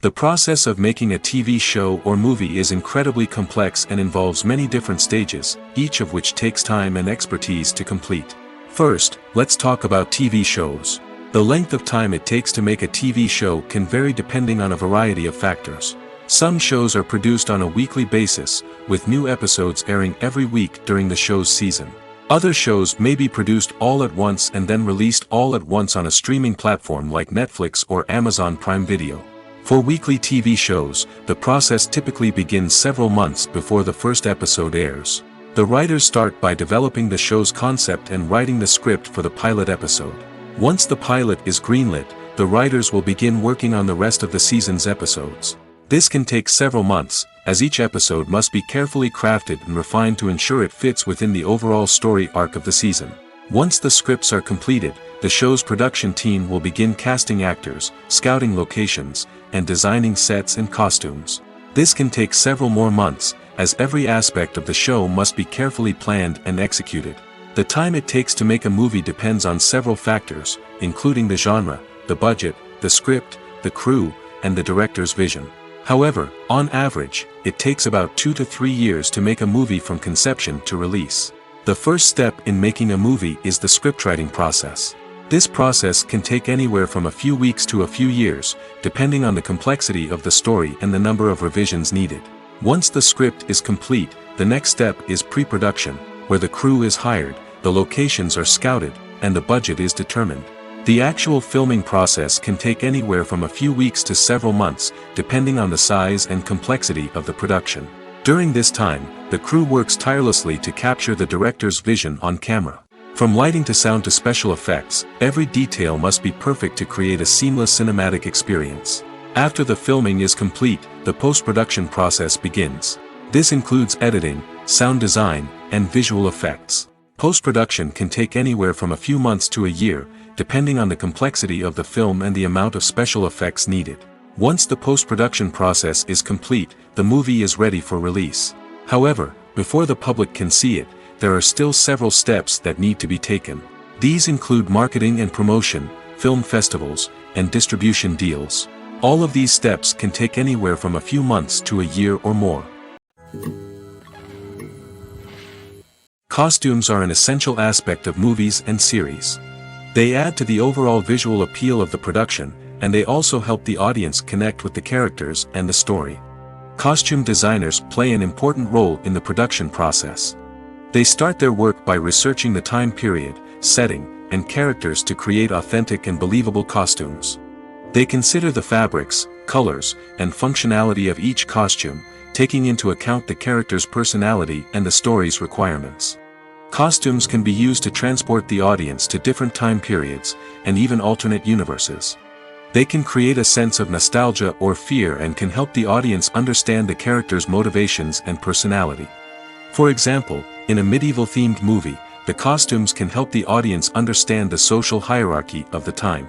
The process of making a TV show or movie is incredibly complex and involves many different stages, each of which takes time and expertise to complete. First, let's talk about TV shows. The length of time it takes to make a TV show can vary depending on a variety of factors. Some shows are produced on a weekly basis, with new episodes airing every week during the show's season. Other shows may be produced all at once and then released all at once on a streaming platform like Netflix or Amazon Prime Video. For weekly TV shows, the process typically begins several months before the first episode airs. The writers start by developing the show's concept and writing the script for the pilot episode. Once the pilot is greenlit, the writers will begin working on the rest of the season's episodes. This can take several months, as each episode must be carefully crafted and refined to ensure it fits within the overall story arc of the season. Once the scripts are completed, the show's production team will begin casting actors, scouting locations, and designing sets and costumes. This can take several more months, as every aspect of the show must be carefully planned and executed. The time it takes to make a movie depends on several factors, including the genre, the budget, the script, the crew, and the director's vision. However, on average, it takes about 2 to 3 years to make a movie from conception to release. The first step in making a movie is the scriptwriting process. This process can take anywhere from a few weeks to a few years, depending on the complexity of the story and the number of revisions needed. Once the script is complete, the next step is pre-production, where the crew is hired, the locations are scouted, and the budget is determined. The actual filming process can take anywhere from a few weeks to several months, depending on the size and complexity of the production. During this time, the crew works tirelessly to capture the director's vision on camera. From lighting to sound to special effects, every detail must be perfect to create a seamless cinematic experience. After the filming is complete, the post-production process begins. This includes editing, sound design, and visual effects. Post-production can take anywhere from a few months to a year, depending on the complexity of the film and the amount of special effects needed. Once the post-production process is complete, the movie is ready for release. However, before the public can see it, there are still several steps that need to be taken. These include marketing and promotion, film festivals, and distribution deals. All of these steps can take anywhere from a few months to a year or more. Costumes are an essential aspect of movies and series. They add to the overall visual appeal of the production, and they also help the audience connect with the characters and the story. Costume designers play an important role in the production process. They start their work by researching the time period, setting, and characters to create authentic and believable costumes. They consider the fabrics, colors, and functionality of each costume, taking into account the character's personality and the story's requirements. Costumes can be used to transport the audience to different time periods, and even alternate universes. They can create a sense of nostalgia or fear and can help the audience understand the character's motivations and personality. For example, in a medieval-themed movie, the costumes can help the audience understand the social hierarchy of the time.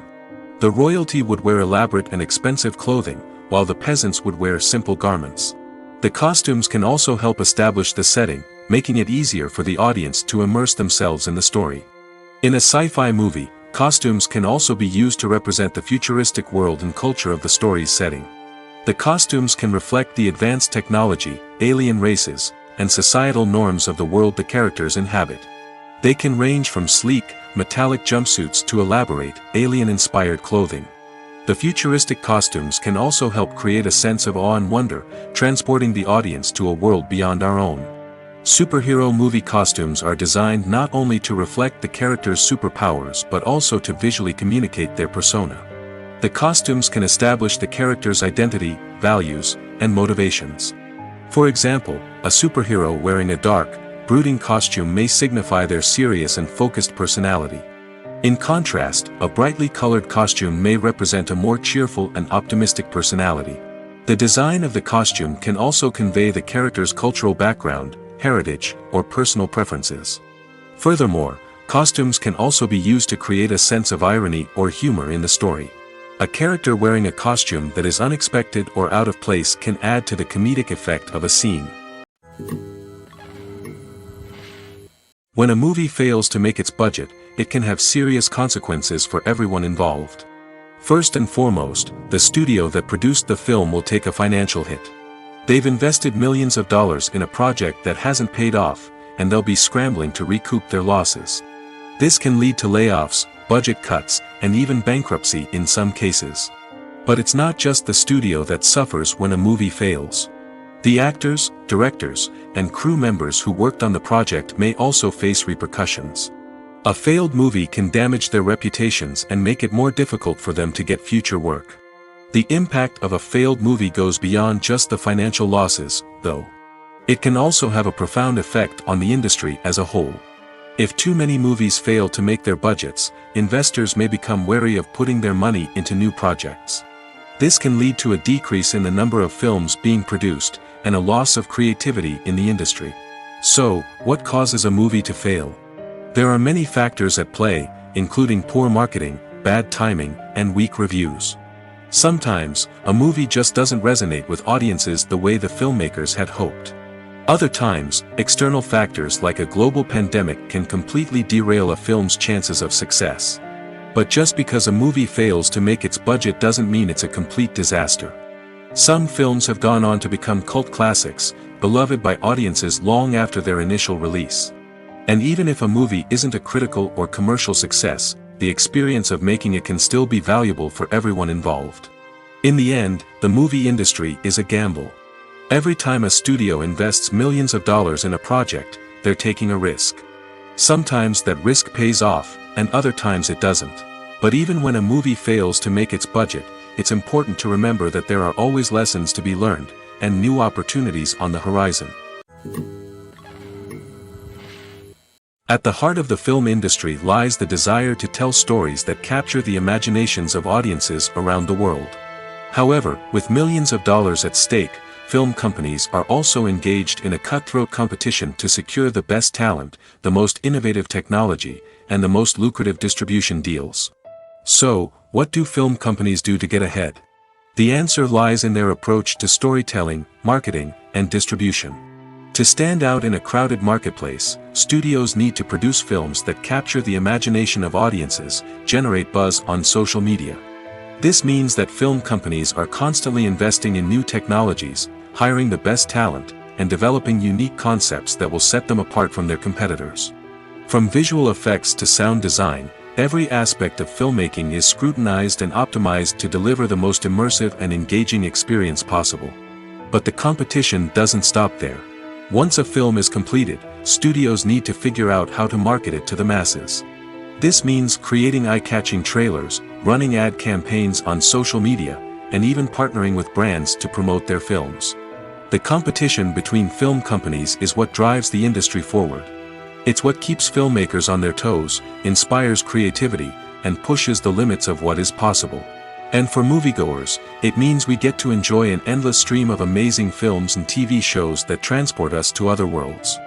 The royalty would wear elaborate and expensive clothing, while the peasants would wear simple garments. The costumes can also help establish the setting, making it easier for the audience to immerse themselves in the story. In a sci-fi movie, costumes can also be used to represent the futuristic world and culture of the story's setting. The costumes can reflect the advanced technology, alien races, and societal norms of the world the characters inhabit. They can range from sleek, metallic jumpsuits to elaborate, alien-inspired clothing. The futuristic costumes can also help create a sense of awe and wonder, transporting the audience to a world beyond our own. Superhero movie costumes are designed not only to reflect the character's superpowers but also to visually communicate their persona. The costumes can establish the character's identity, values, and motivations. For example, a superhero wearing a dark, brooding costume may signify their serious and focused personality. In contrast, a brightly colored costume may represent a more cheerful and optimistic personality. The design of the costume can also convey the character's cultural background, heritage, or personal preferences. Furthermore, costumes can also be used to create a sense of irony or humor in the story. A character wearing a costume that is unexpected or out of place can add to the comedic effect of a scene. When a movie fails to make its budget, it can have serious consequences for everyone involved. First and foremost, the studio that produced the film will take a financial hit. They've invested millions of dollars in a project that hasn't paid off, and they'll be scrambling to recoup their losses. This can lead to layoffs, budget cuts, and even bankruptcy in some cases. But it's not just the studio that suffers when a movie fails. The actors, directors, and crew members who worked on the project may also face repercussions. A failed movie can damage their reputations and make it more difficult for them to get future work. The impact of a failed movie goes beyond just the financial losses, though. It can also have a profound effect on the industry as a whole. If too many movies fail to make their budgets, investors may become wary of putting their money into new projects. This can lead to a decrease in the number of films being produced, and a loss of creativity in the industry. So, what causes a movie to fail? There are many factors at play, including poor marketing, bad timing, and weak reviews. Sometimes, a movie just doesn't resonate with audiences the way the filmmakers had hoped. Other times, external factors like a global pandemic can completely derail a film's chances of success. But just because a movie fails to make its budget doesn't mean it's a complete disaster. Some films have gone on to become cult classics, beloved by audiences long after their initial release. And even if a movie isn't a critical or commercial success, the experience of making it can still be valuable for everyone involved. In the end, the movie industry is a gamble. Every time a studio invests millions of dollars in a project, they're taking a risk. Sometimes that risk pays off, and other times it doesn't. But even when a movie fails to make its budget, it's important to remember that there are always lessons to be learned, and new opportunities on the horizon. At the heart of the film industry lies the desire to tell stories that capture the imaginations of audiences around the world. However, with millions of dollars at stake, film companies are also engaged in a cutthroat competition to secure the best talent, the most innovative technology, and the most lucrative distribution deals. So, what do film companies do to get ahead? The answer lies in their approach to storytelling, marketing, and distribution. To stand out in a crowded marketplace, studios need to produce films that capture the imagination of audiences, generate buzz on social media. This means that film companies are constantly investing in new technologies, hiring the best talent, and developing unique concepts that will set them apart from their competitors. From visual effects to sound design, every aspect of filmmaking is scrutinized and optimized to deliver the most immersive and engaging experience possible. But the competition doesn't stop there. Once a film is completed, studios need to figure out how to market it to the masses. This means creating eye-catching trailers, running ad campaigns on social media, and even partnering with brands to promote their films. The competition between film companies is what drives the industry forward. It's what keeps filmmakers on their toes, inspires creativity, and pushes the limits of what is possible. And for moviegoers, it means we get to enjoy an endless stream of amazing films and TV shows that transport us to other worlds.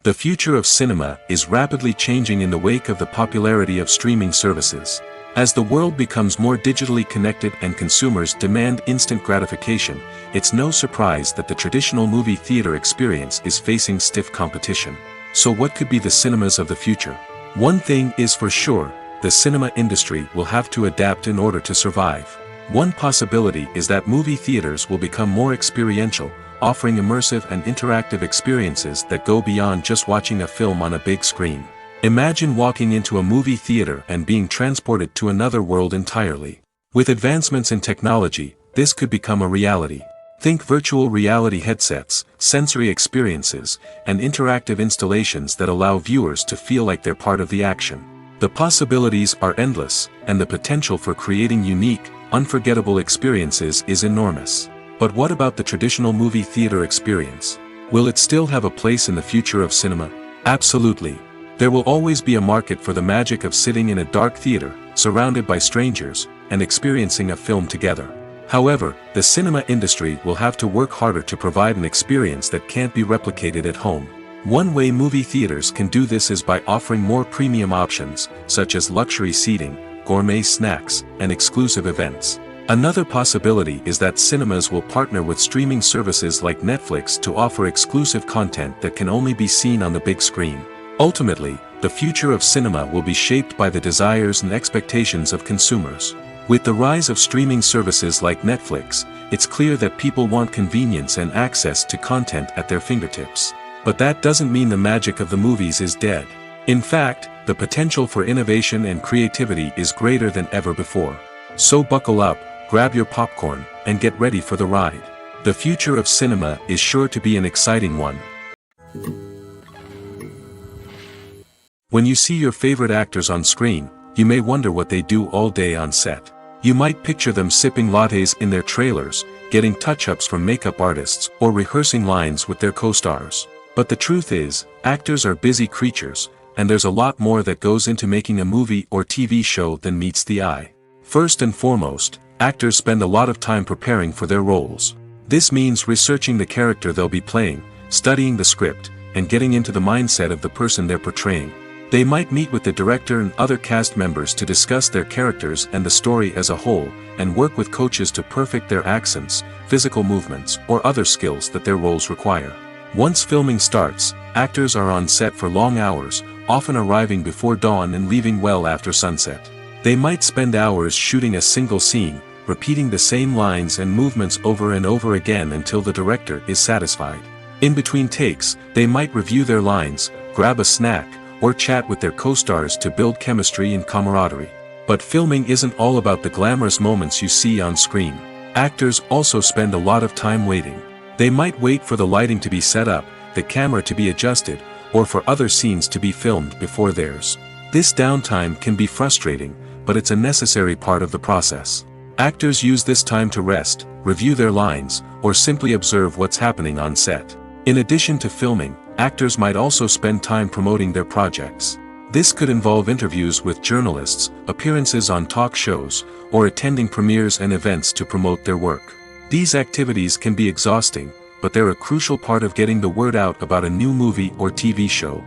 The future of cinema is rapidly changing in the wake of the popularity of streaming services. As the world becomes more digitally connected and consumers demand instant gratification, it's no surprise that the traditional movie theater experience is facing stiff competition. So what could be the cinemas of the future? One thing is for sure, the cinema industry will have to adapt in order to survive. One possibility is that movie theaters will become more experiential, offering immersive and interactive experiences that go beyond just watching a film on a big screen. Imagine walking into a movie theater and being transported to another world entirely. With advancements in technology, this could become a reality. Think virtual reality headsets, sensory experiences, and interactive installations that allow viewers to feel like they're part of the action. The possibilities are endless, and the potential for creating unique, unforgettable experiences is enormous. But what about the traditional movie theater experience? Will it still have a place in the future of cinema? Absolutely. There will always be a market for the magic of sitting in a dark theater, surrounded by strangers, and experiencing a film together. However, the cinema industry will have to work harder to provide an experience that can't be replicated at home. One way movie theaters can do this is by offering more premium options, such as luxury seating, gourmet snacks, and exclusive events. Another possibility is that cinemas will partner with streaming services like Netflix to offer exclusive content that can only be seen on the big screen. Ultimately, the future of cinema will be shaped by the desires and expectations of consumers. With the rise of streaming services like Netflix, it's clear that people want convenience and access to content at their fingertips. But that doesn't mean the magic of the movies is dead. In fact, the potential for innovation and creativity is greater than ever before. So buckle up, grab your popcorn, and get ready for the ride. The future of cinema is sure to be an exciting one. When you see your favorite actors on screen, you may wonder what they do all day on set. You might picture them sipping lattes in their trailers, getting touch-ups from makeup artists, or rehearsing lines with their co-stars. But the truth is, actors are busy creatures, and there's a lot more that goes into making a movie or TV show than meets the eye. First and foremost, actors spend a lot of time preparing for their roles. This means researching the character they'll be playing, studying the script, and getting into the mindset of the person they're portraying. They might meet with the director and other cast members to discuss their characters and the story as a whole, and work with coaches to perfect their accents, physical movements, or other skills that their roles require. Once filming starts, actors are on set for long hours, often arriving before dawn and leaving well after sunset. They might spend hours shooting a single scene, repeating the same lines and movements over and over again until the director is satisfied. In between takes, they might review their lines, grab a snack, or chat with their co-stars to build chemistry and camaraderie. But filming isn't all about the glamorous moments you see on screen. Actors also spend a lot of time waiting. They might wait for the lighting to be set up, the camera to be adjusted, or for other scenes to be filmed before theirs. This downtime can be frustrating, but it's a necessary part of the process. Actors use this time to rest, review their lines, or simply observe what's happening on set. In addition to filming, actors might also spend time promoting their projects. This could involve interviews with journalists, appearances on talk shows, or attending premieres and events to promote their work. These activities can be exhausting, but they're a crucial part of getting the word out about a new movie or TV show.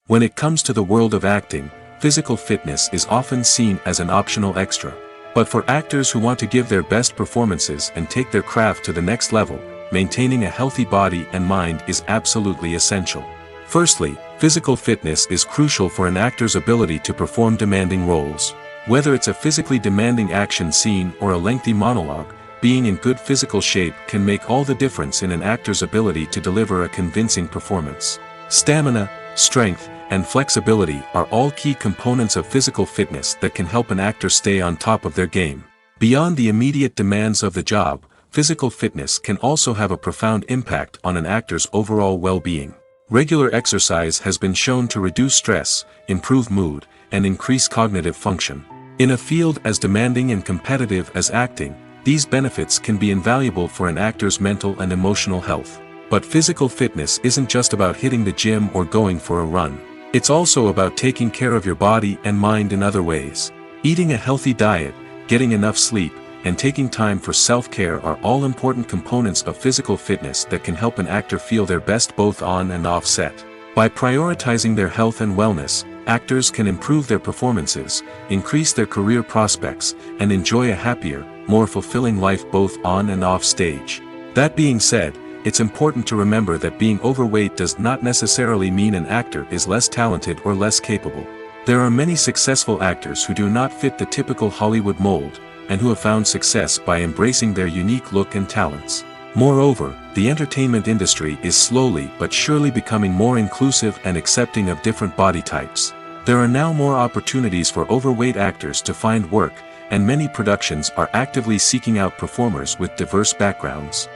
When it comes to the world of acting, physical fitness is often seen as an optional extra. But for actors who want to give their best performances and take their craft to the next level, maintaining a healthy body and mind is absolutely essential. Firstly, physical fitness is crucial for an actor's ability to perform demanding roles. Whether it's a physically demanding action scene or a lengthy monologue, being in good physical shape can make all the difference in an actor's ability to deliver a convincing performance. Stamina, strength, and flexibility are all key components of physical fitness that can help an actor stay on top of their game. Beyond the immediate demands of the job, physical fitness can also have a profound impact on an actor's overall well-being. Regular exercise has been shown to reduce stress, improve mood, and increase cognitive function. In a field as demanding and competitive as acting, these benefits can be invaluable for an actor's mental and emotional health. But physical fitness isn't just about hitting the gym or going for a run. It's also about taking care of your body and mind in other ways. Eating a healthy diet, getting enough sleep, and taking time for self-care are all important components of physical fitness that can help an actor feel their best both on and off set. By prioritizing their health and wellness, actors can improve their performances, increase their career prospects, and enjoy a happier, more fulfilling life both on and off stage. That being said, it's important to remember that being overweight does not necessarily mean an actor is less talented or less capable. There are many successful actors who do not fit the typical Hollywood mold, and who have found success by embracing their unique look and talents. Moreover, the entertainment industry is slowly but surely becoming more inclusive and accepting of different body types. There are now more opportunities for overweight actors to find work, and many productions are actively seeking out performers with diverse backgrounds.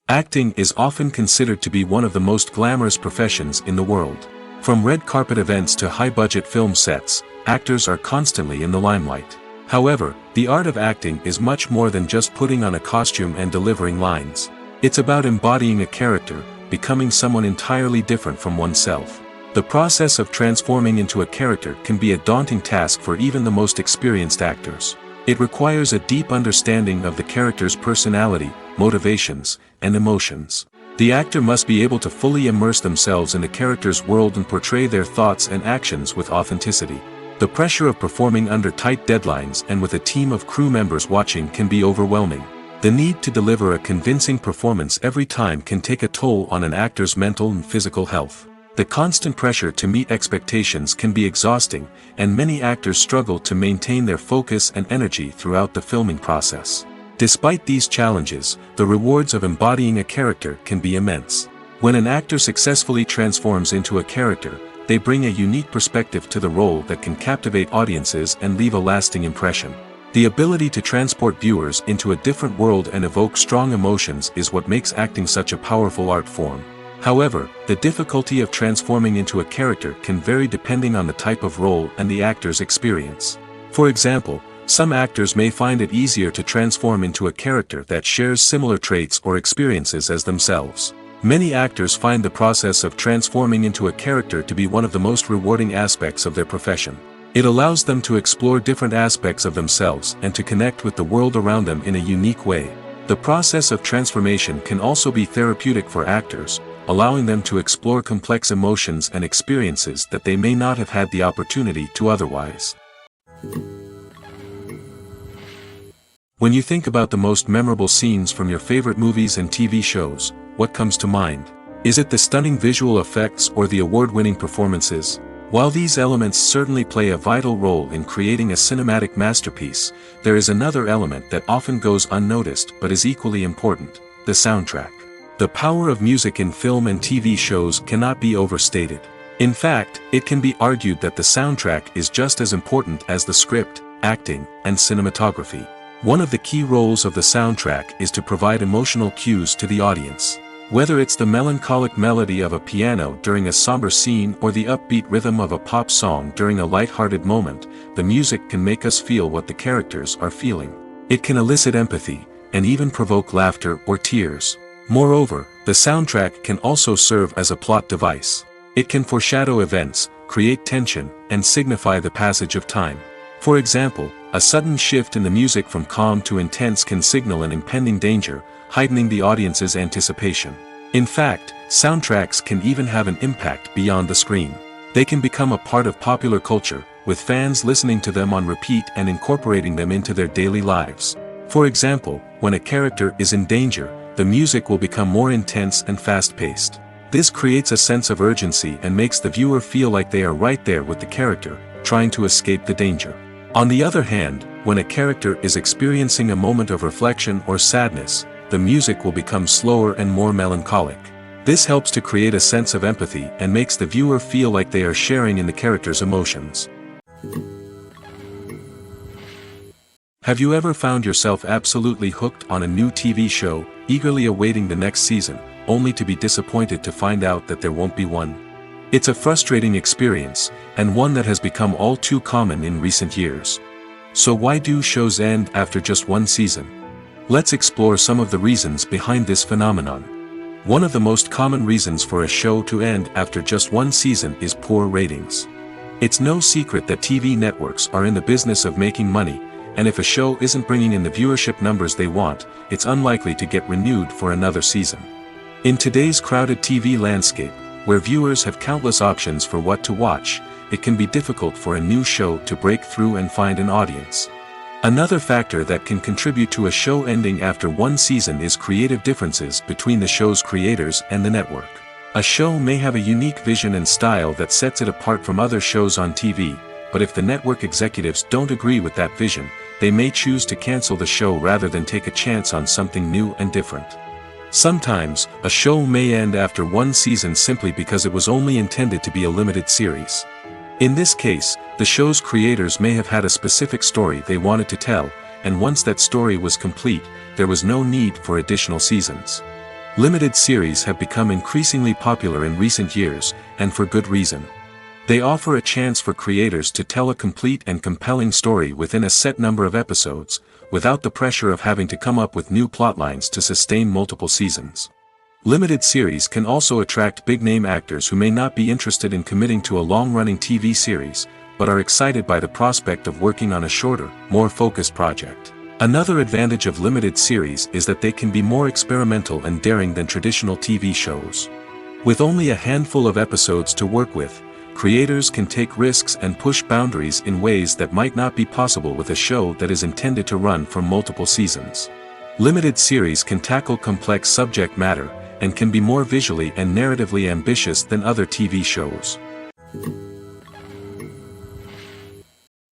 Acting is often considered to be one of the most glamorous professions in the world. From red carpet events to high-budget film sets, actors are constantly in the limelight. However, the art of acting is much more than just putting on a costume and delivering lines. It's about embodying a character, becoming someone entirely different from oneself. The process of transforming into a character can be a daunting task for even the most experienced actors. It requires a deep understanding of the character's personality, motivations, and emotions. The actor must be able to fully immerse themselves in the character's world and portray their thoughts and actions with authenticity. The pressure of performing under tight deadlines and with a team of crew members watching can be overwhelming. The need to deliver a convincing performance every time can take a toll on an actor's mental and physical health. The constant pressure to meet expectations can be exhausting, and many actors struggle to maintain their focus and energy throughout the filming process. Despite these challenges, the rewards of embodying a character can be immense. When an actor successfully transforms into a character, they bring a unique perspective to the role that can captivate audiences and leave a lasting impression. The ability to transport viewers into a different world and evoke strong emotions is what makes acting such a powerful art form. However, the difficulty of transforming into a character can vary depending on the type of role and the actor's experience. For example, some actors may find it easier to transform into a character that shares similar traits or experiences as themselves. Many actors find the process of transforming into a character to be one of the most rewarding aspects of their profession. It allows them to explore different aspects of themselves and to connect with the world around them in a unique way. The process of transformation can also be therapeutic for actors, allowing them to explore complex emotions and experiences that they may not have had the opportunity to otherwise. When you think about the most memorable scenes from your favorite movies and TV shows, what comes to mind? Is it the stunning visual effects or the award-winning performances? While these elements certainly play a vital role in creating a cinematic masterpiece, there is another element that often goes unnoticed but is equally important: the soundtrack. The power of music in film and TV shows cannot be overstated. In fact, it can be argued that the soundtrack is just as important as the script, acting, and cinematography. One of the key roles of the soundtrack is to provide emotional cues to the audience. Whether it's the melancholic melody of a piano during a somber scene or the upbeat rhythm of a pop song during a light-hearted moment, the music can make us feel what the characters are feeling. It can elicit empathy, and even provoke laughter or tears. Moreover, the soundtrack can also serve as a plot device. It can foreshadow events, create tension, and signify the passage of time. For example, a sudden shift in the music from calm to intense can signal an impending danger, heightening the audience's anticipation. In fact, soundtracks can even have an impact beyond the screen. They can become a part of popular culture, with fans listening to them on repeat and incorporating them into their daily lives. For example, when a character is in danger, the music will become more intense and fast-paced. This creates a sense of urgency and makes the viewer feel like they are right there with the character, trying to escape the danger. On the other hand, when a character is experiencing a moment of reflection or sadness, the music will become slower and more melancholic. This helps to create a sense of empathy and makes the viewer feel like they are sharing in the character's emotions. Have you ever found yourself absolutely hooked on a new TV show, eagerly awaiting the next season, only to be disappointed to find out that there won't be one? It's a frustrating experience, and one that has become all too common in recent years. So why do shows end after just one season? Let's explore some of the reasons behind this phenomenon. One of the most common reasons for a show to end after just one season is poor ratings. It's no secret that TV networks are in the business of making money, and if a show isn't bringing in the viewership numbers they want, it's unlikely to get renewed for another season. In today's crowded TV landscape, where viewers have countless options for what to watch, it can be difficult for a new show to break through and find an audience. Another factor that can contribute to a show ending after one season is creative differences between the show's creators and the network. A show may have a unique vision and style that sets it apart from other shows on TV, but if the network executives don't agree with that vision, they may choose to cancel the show rather than take a chance on something new and different. Sometimes, a show may end after one season simply because it was only intended to be a limited series. In this case, the show's creators may have had a specific story they wanted to tell, and once that story was complete, there was no need for additional seasons. Limited series have become increasingly popular in recent years, and for good reason. They offer a chance for creators to tell a complete and compelling story within a set number of episodes, without the pressure of having to come up with new plotlines to sustain multiple seasons. Limited series can also attract big-name actors who may not be interested in committing to a long-running TV series, but are excited by the prospect of working on a shorter, more focused project. Another advantage of limited series is that they can be more experimental and daring than traditional TV shows. With only a handful of episodes to work with, creators can take risks and push boundaries in ways that might not be possible with a show that is intended to run for multiple seasons. Limited series can tackle complex subject matter, and can be more visually and narratively ambitious than other TV shows.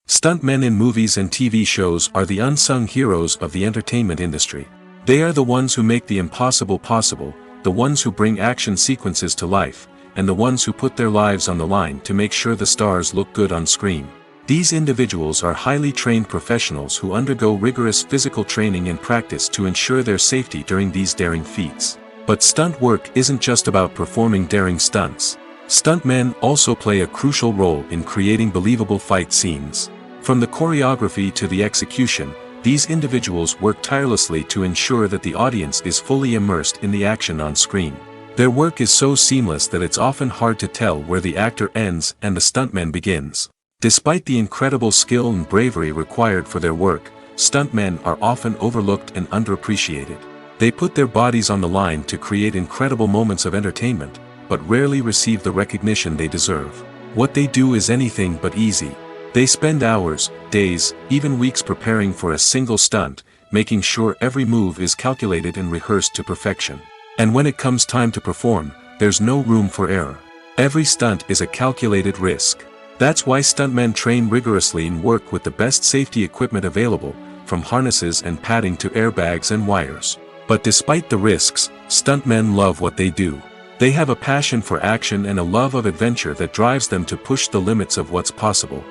Stuntmen in movies and TV shows are the unsung heroes of the entertainment industry. They are the ones who make the impossible possible, the ones who bring action sequences to life, and the ones who put their lives on the line to make sure the stars look good on screen. These individuals are highly trained professionals who undergo rigorous physical training and practice to ensure their safety during these daring feats. But stunt work isn't just about performing daring stunts. Stuntmen also play a crucial role in creating believable fight scenes. From the choreography to the execution, these individuals work tirelessly to ensure that the audience is fully immersed in the action on screen. Their work is so seamless that it's often hard to tell where the actor ends and the stuntman begins. Despite the incredible skill and bravery required for their work, stuntmen are often overlooked and underappreciated. They put their bodies on the line to create incredible moments of entertainment, but rarely receive the recognition they deserve. What they do is anything but easy. They spend hours, days, even weeks preparing for a single stunt, making sure every move is calculated and rehearsed to perfection. And when it comes time to perform, there's no room for error. Every stunt is a calculated risk. That's why stuntmen train rigorously and work with the best safety equipment available, from harnesses and padding to airbags and wires. But despite the risks, stuntmen love what they do. They have a passion for action and a love of adventure that drives them to push the limits of what's possible.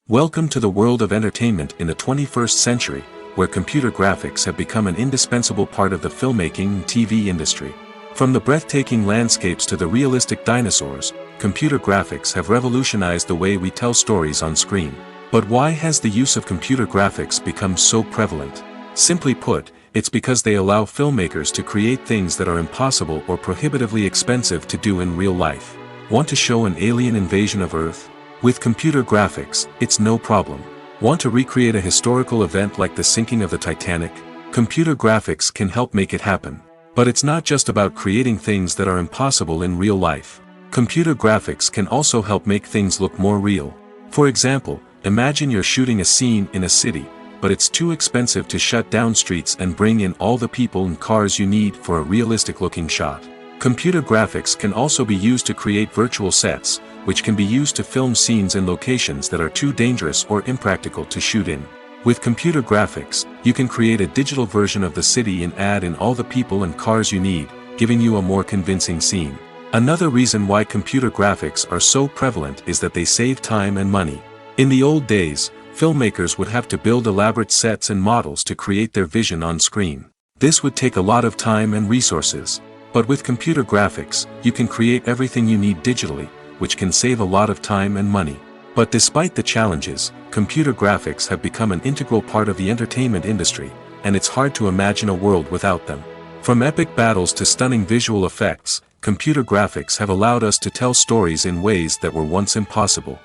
Welcome to the world of entertainment in the 21st century, where computer graphics have become an indispensable part of the filmmaking and TV industry. From the breathtaking landscapes to the realistic dinosaurs, computer graphics have revolutionized the way we tell stories on screen. But why has the use of computer graphics become so prevalent? Simply put, it's because they allow filmmakers to create things that are impossible or prohibitively expensive to do in real life. Want to show an alien invasion of Earth? With computer graphics, it's no problem. Want to recreate a historical event like the sinking of the Titanic? Computer graphics can help make it happen. But it's not just about creating things that are impossible in real life. Computer graphics can also help make things look more real. For example, imagine you're shooting a scene in a city, but it's too expensive to shut down streets and bring in all the people and cars you need for a realistic-looking shot. Computer graphics can also be used to create virtual sets, which can be used to film scenes in locations that are too dangerous or impractical to shoot in. With computer graphics, you can create a digital version of the city and add in all the people and cars you need, giving you a more convincing scene. Another reason why computer graphics are so prevalent is that they save time and money. In the old days, filmmakers would have to build elaborate sets and models to create their vision on screen. This would take a lot of time and resources. But with computer graphics, you can create everything you need digitally, which can save a lot of time and money. But despite the challenges, computer graphics have become an integral part of the entertainment industry, and it's hard to imagine a world without them. From epic battles to stunning visual effects, computer graphics have allowed us to tell stories in ways that were once impossible.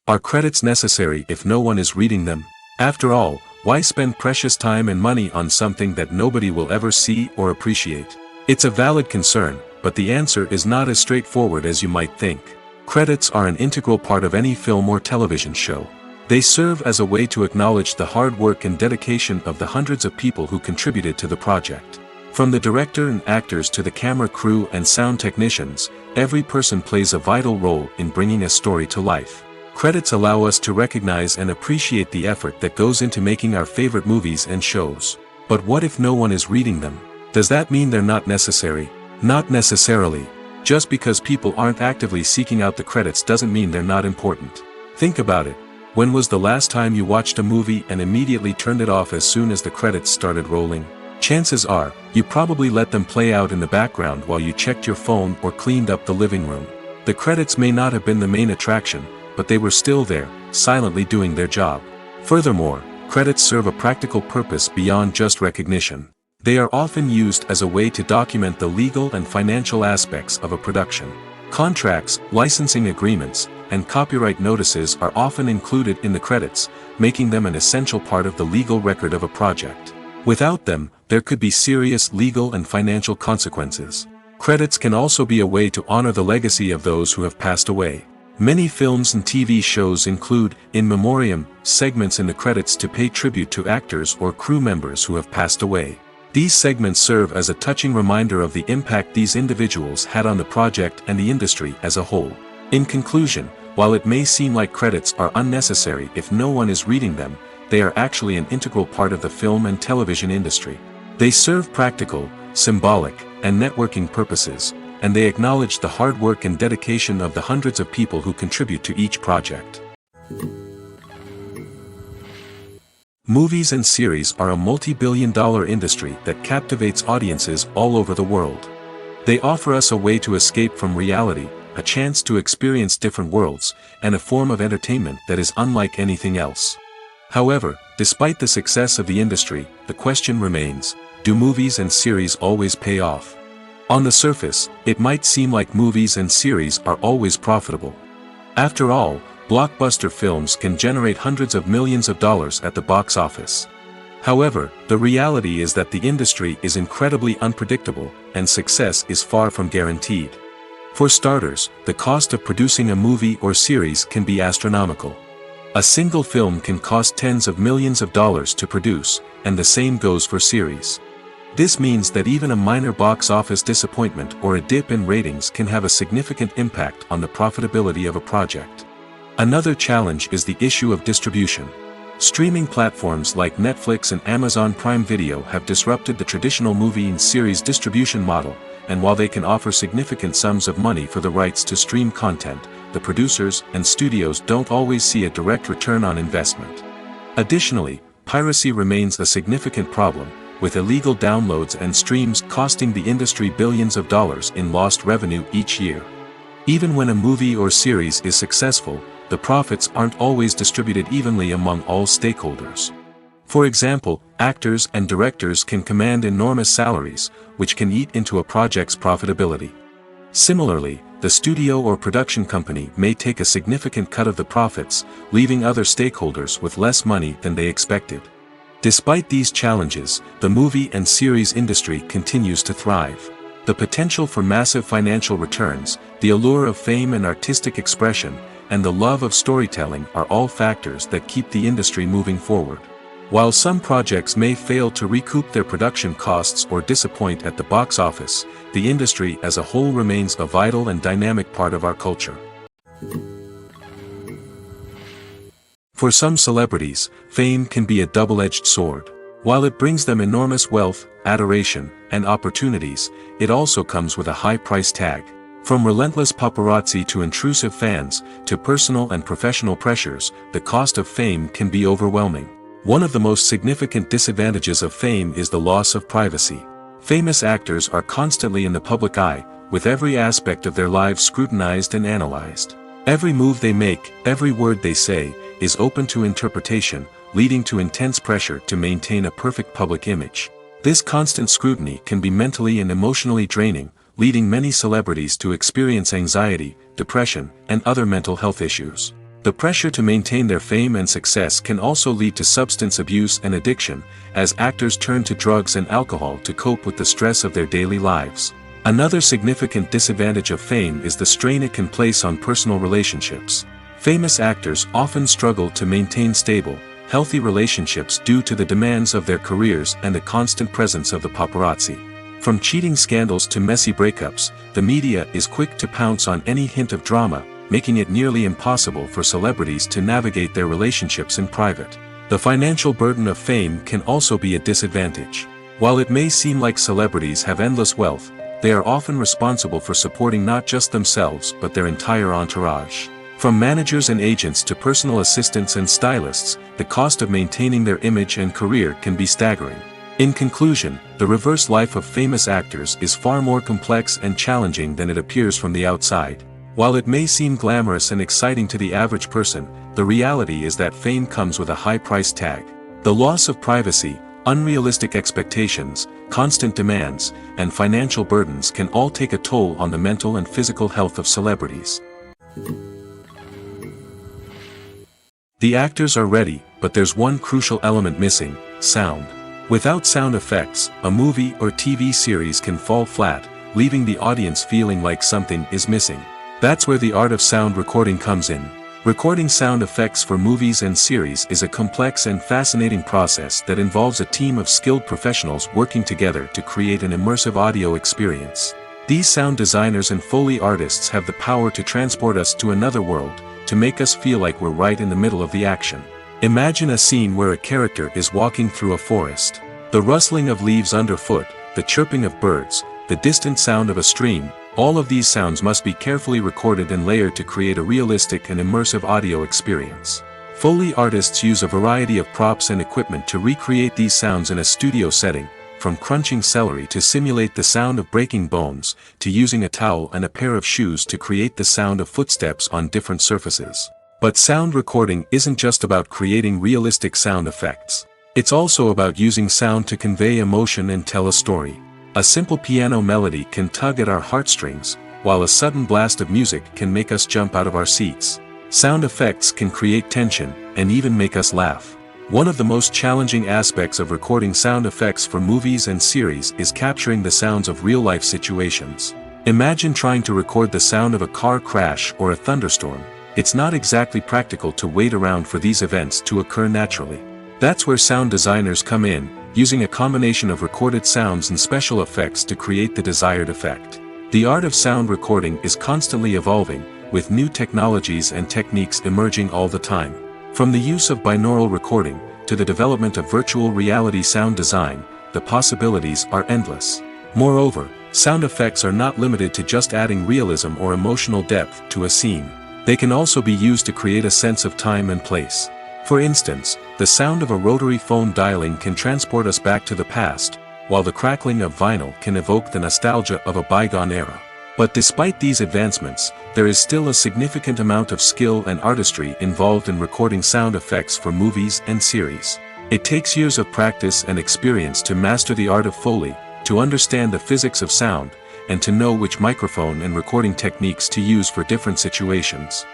Are credits necessary if no one is reading them? After all, why spend precious time and money on something that nobody will ever see or appreciate? It's a valid concern, but the answer is not as straightforward as you might think. Credits are an integral part of any film or television show. They serve as a way to acknowledge the hard work and dedication of the hundreds of people who contributed to the project. From the director and actors to the camera crew and sound technicians, every person plays a vital role in bringing a story to life. Credits allow us to recognize and appreciate the effort that goes into making our favorite movies and shows. But what if no one is reading them? Does that mean they're not necessary? Not necessarily. Just because people aren't actively seeking out the credits doesn't mean they're not important. Think about it. When was the last time you watched a movie and immediately turned it off as soon as the credits started rolling? Chances are, you probably let them play out in the background while you checked your phone or cleaned up the living room. The credits may not have been the main attraction, but they were still there, silently doing their job. Furthermore, credits serve a practical purpose beyond just recognition. They are often used as a way to document the legal and financial aspects of a production. Contracts, licensing agreements, and copyright notices are often included in the credits, making them an essential part of the legal record of a project. Without them, there could be serious legal and financial consequences. Credits can also be a way to honor the legacy of those who have passed away. Many films and TV shows include, in memoriam, segments in the credits to pay tribute to actors or crew members who have passed away. These segments serve as a touching reminder of the impact these individuals had on the project and the industry as a whole. In conclusion, while it may seem like credits are unnecessary if no one is reading them, they are actually an integral part of the film and television industry. They serve practical, symbolic, and networking purposes, and they acknowledge the hard work and dedication of the hundreds of people who contribute to each project. Movies and series are a multi-billion-dollar industry that captivates audiences all over the world. They offer us a way to escape from reality, a chance to experience different worlds, and a form of entertainment that is unlike anything else. However, despite the success of the industry, the question remains, do movies and series always pay off? On the surface, it might seem like movies and series are always profitable. After all, blockbuster films can generate hundreds of millions of dollars at the box office. However, the reality is that the industry is incredibly unpredictable, and success is far from guaranteed. For starters, the cost of producing a movie or series can be astronomical. A single film can cost tens of millions of dollars to produce, and the same goes for series. This means that even a minor box office disappointment or a dip in ratings can have a significant impact on the profitability of a project. Another challenge is the issue of distribution. Streaming platforms like Netflix and Amazon Prime Video have disrupted the traditional movie and series distribution model, and while they can offer significant sums of money for the rights to stream content, the producers and studios don't always see a direct return on investment. Additionally, piracy remains a significant problem, with illegal downloads and streams costing the industry billions of dollars in lost revenue each year. Even when a movie or series is successful, the profits aren't always distributed evenly among all stakeholders. For example, actors and directors can command enormous salaries, which can eat into a project's profitability. Similarly, the studio or production company may take a significant cut of the profits, leaving other stakeholders with less money than they expected. Despite these challenges, the movie and series industry continues to thrive. The potential for massive financial returns, the allure of fame and artistic expression, and the love of storytelling are all factors that keep the industry moving forward. While some projects may fail to recoup their production costs or disappoint at the box office, the industry as a whole remains a vital and dynamic part of our culture. For some celebrities, fame can be a double-edged sword. While it brings them enormous wealth, adoration, and opportunities, it also comes with a high price tag. From relentless paparazzi to intrusive fans, to personal and professional pressures, the cost of fame can be overwhelming. One of the most significant disadvantages of fame is the loss of privacy. Famous actors are constantly in the public eye, with every aspect of their lives scrutinized and analyzed. Every move they make, every word they say, is open to interpretation, leading to intense pressure to maintain a perfect public image. This constant scrutiny can be mentally and emotionally draining, leading many celebrities to experience anxiety, depression, and other mental health issues. The pressure to maintain their fame and success can also lead to substance abuse and addiction, as actors turn to drugs and alcohol to cope with the stress of their daily lives. Another significant disadvantage of fame is the strain it can place on personal relationships. Famous actors often struggle to maintain stable, healthy relationships due to the demands of their careers and the constant presence of the paparazzi. From cheating scandals to messy breakups, the media is quick to pounce on any hint of drama, making it nearly impossible for celebrities to navigate their relationships in private. The financial burden of fame can also be a disadvantage. While it may seem like celebrities have endless wealth, they are often responsible for supporting not just themselves but their entire entourage. From managers and agents to personal assistants and stylists, the cost of maintaining their image and career can be staggering. In conclusion, the reverse life of famous actors is far more complex and challenging than it appears from the outside. While it may seem glamorous and exciting to the average person, the reality is that fame comes with a high price tag. The loss of privacy, unrealistic expectations, constant demands, and financial burdens can all take a toll on the mental and physical health of celebrities. The actors are ready, but there's one crucial element missing: sound. Without sound effects, a movie or TV series can fall flat, leaving the audience feeling like something is missing. That's where the art of sound recording comes in. Recording sound effects for movies and series is a complex and fascinating process that involves a team of skilled professionals working together to create an immersive audio experience. These sound designers and Foley artists have the power to transport us to another world, to make us feel like we're right in the middle of the action. Imagine a scene where a character is walking through a forest. The rustling of leaves underfoot, the chirping of birds, the distant sound of a stream, all of these sounds must be carefully recorded and layered to create a realistic and immersive audio experience. Foley artists use a variety of props and equipment to recreate these sounds in a studio setting, from crunching celery to simulate the sound of breaking bones, to using a towel and a pair of shoes to create the sound of footsteps on different surfaces. But sound recording isn't just about creating realistic sound effects. It's also about using sound to convey emotion and tell a story. A simple piano melody can tug at our heartstrings, while a sudden blast of music can make us jump out of our seats. Sound effects can create tension, and even make us laugh. One of the most challenging aspects of recording sound effects for movies and series is capturing the sounds of real-life situations. Imagine trying to record the sound of a car crash or a thunderstorm. It's not exactly practical to wait around for these events to occur naturally. That's where sound designers come in, using a combination of recorded sounds and special effects to create the desired effect. The art of sound recording is constantly evolving, with new technologies and techniques emerging all the time. From the use of binaural recording, to the development of virtual reality sound design, the possibilities are endless. Moreover, sound effects are not limited to just adding realism or emotional depth to a scene. They can also be used to create a sense of time and place. For instance, the sound of a rotary phone dialing can transport us back to the past, while the crackling of vinyl can evoke the nostalgia of a bygone era. But despite these advancements, there is still a significant amount of skill and artistry involved in recording sound effects for movies and series. It takes years of practice and experience to master the art of Foley, to understand the physics of sound, and to know which microphone and recording techniques to use for different situations.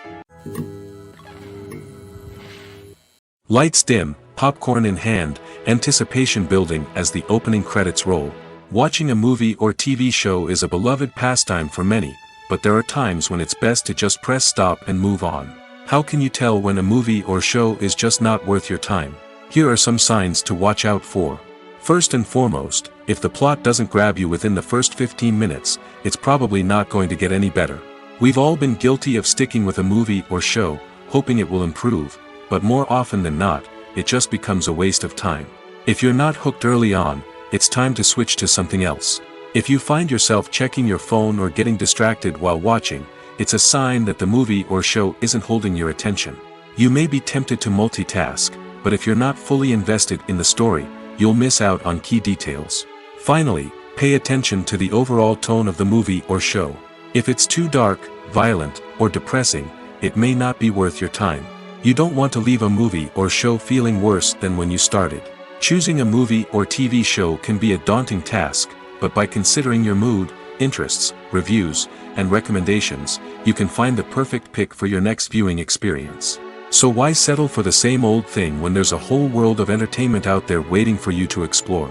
Lights dim, popcorn in hand, anticipation building as the opening credits roll. Watching a movie or TV show is a beloved pastime for many, but there are times when it's best to just press stop and move on. How can you tell when a movie or show is just not worth your time? Here are some signs to watch out for. First and foremost, if the plot doesn't grab you within the first 15 minutes, it's probably not going to get any better. We've all been guilty of sticking with a movie or show, hoping it will improve, but more often than not, it just becomes a waste of time. If you're not hooked early on, it's time to switch to something else. If you find yourself checking your phone or getting distracted while watching, it's a sign that the movie or show isn't holding your attention. You may be tempted to multitask, but if you're not fully invested in the story, you'll miss out on key details. Finally, pay attention to the overall tone of the movie or show. If it's too dark, violent, or depressing, it may not be worth your time. You don't want to leave a movie or show feeling worse than when you started. Choosing a movie or TV show can be a daunting task, but by considering your mood, interests, reviews, and recommendations, you can find the perfect pick for your next viewing experience. So why settle for the same old thing when there's a whole world of entertainment out there waiting for you to explore?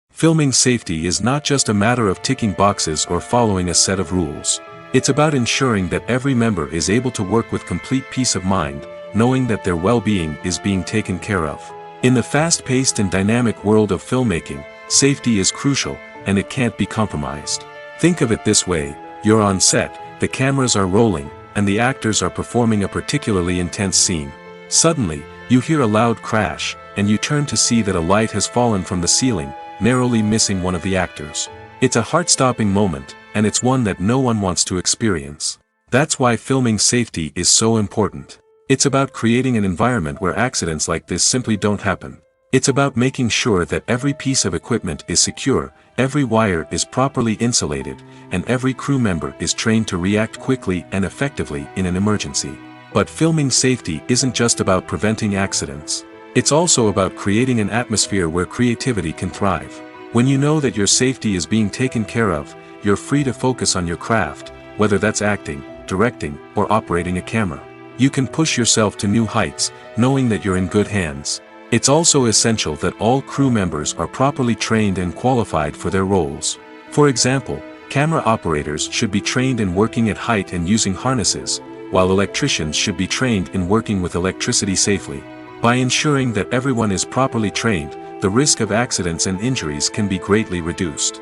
Filming safety is not just a matter of ticking boxes or following a set of rules. It's about ensuring that every member is able to work with complete peace of mind, knowing that their well-being is being taken care of. In the fast-paced and dynamic world of filmmaking, safety is crucial, and it can't be compromised. Think of it this way: you're on set, the cameras are rolling, and the actors are performing a particularly intense scene. Suddenly, you hear a loud crash, and you turn to see that a light has fallen from the ceiling, narrowly missing one of the actors. It's a heart-stopping moment, and it's one that no one wants to experience. That's why filming safety is so important. It's about creating an environment where accidents like this simply don't happen. It's about making sure that every piece of equipment is secure, every wire is properly insulated, and every crew member is trained to react quickly and effectively in an emergency. But filming safety isn't just about preventing accidents. It's also about creating an atmosphere where creativity can thrive. When you know that your safety is being taken care of, you're free to focus on your craft, whether that's acting, directing, or operating a camera. You can push yourself to new heights, knowing that you're in good hands. It's also essential that all crew members are properly trained and qualified for their roles. For example, camera operators should be trained in working at height and using harnesses, while electricians should be trained in working with electricity safely. By ensuring that everyone is properly trained, the risk of accidents and injuries can be greatly reduced.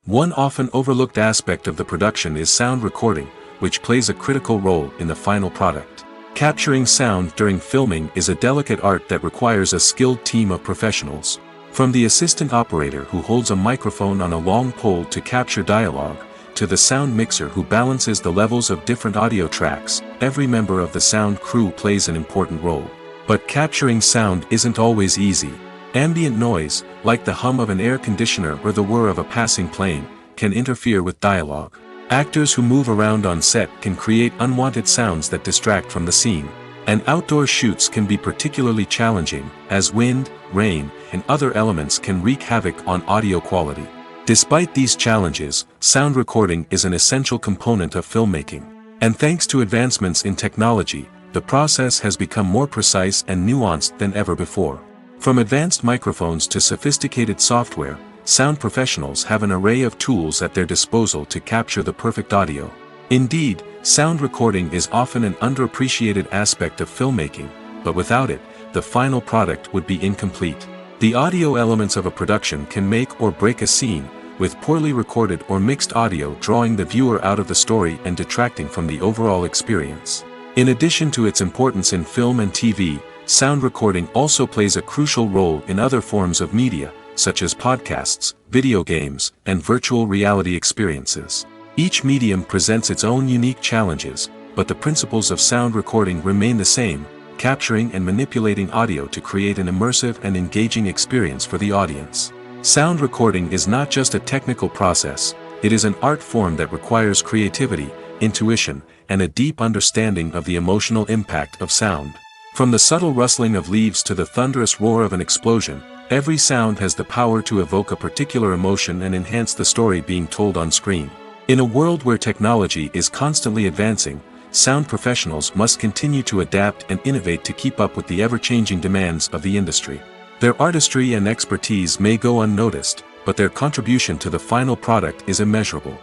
One often overlooked aspect of the production is sound recording, which plays a critical role in the final product. Capturing sound during filming is a delicate art that requires a skilled team of professionals. From the assistant operator who holds a microphone on a long pole to capture dialogue, to the sound mixer who balances the levels of different audio tracks, every member of the sound crew plays an important role. But capturing sound isn't always easy. Ambient noise, like the hum of an air conditioner or the whir of a passing plane, can interfere with dialogue. Actors who move around on set can create unwanted sounds that distract from the scene. And outdoor shoots can be particularly challenging, as wind, rain, and other elements can wreak havoc on audio quality. Despite these challenges, sound recording is an essential component of filmmaking. And thanks to advancements in technology, the process has become more precise and nuanced than ever before. From advanced microphones to sophisticated software, sound professionals have an array of tools at their disposal to capture the perfect audio. Indeed, sound recording is often an underappreciated aspect of filmmaking, but without it, the final product would be incomplete. The audio elements of a production can make or break a scene, with poorly recorded or mixed audio drawing the viewer out of the story and detracting from the overall experience. In addition to its importance in film and TV, sound recording also plays a crucial role in other forms of media, such as podcasts, video games, and virtual reality experiences. Each medium presents its own unique challenges, but the principles of sound recording remain the same, capturing and manipulating audio to create an immersive and engaging experience for the audience. Sound recording is not just a technical process, it is an art form that requires creativity, intuition, and a deep understanding of the emotional impact of sound. From the subtle rustling of leaves to the thunderous roar of an explosion, every sound has the power to evoke a particular emotion and enhance the story being told on screen. In a world where technology is constantly advancing, sound professionals must continue to adapt and innovate to keep up with the ever-changing demands of the industry. Their artistry and expertise may go unnoticed, but their contribution to the final product is immeasurable.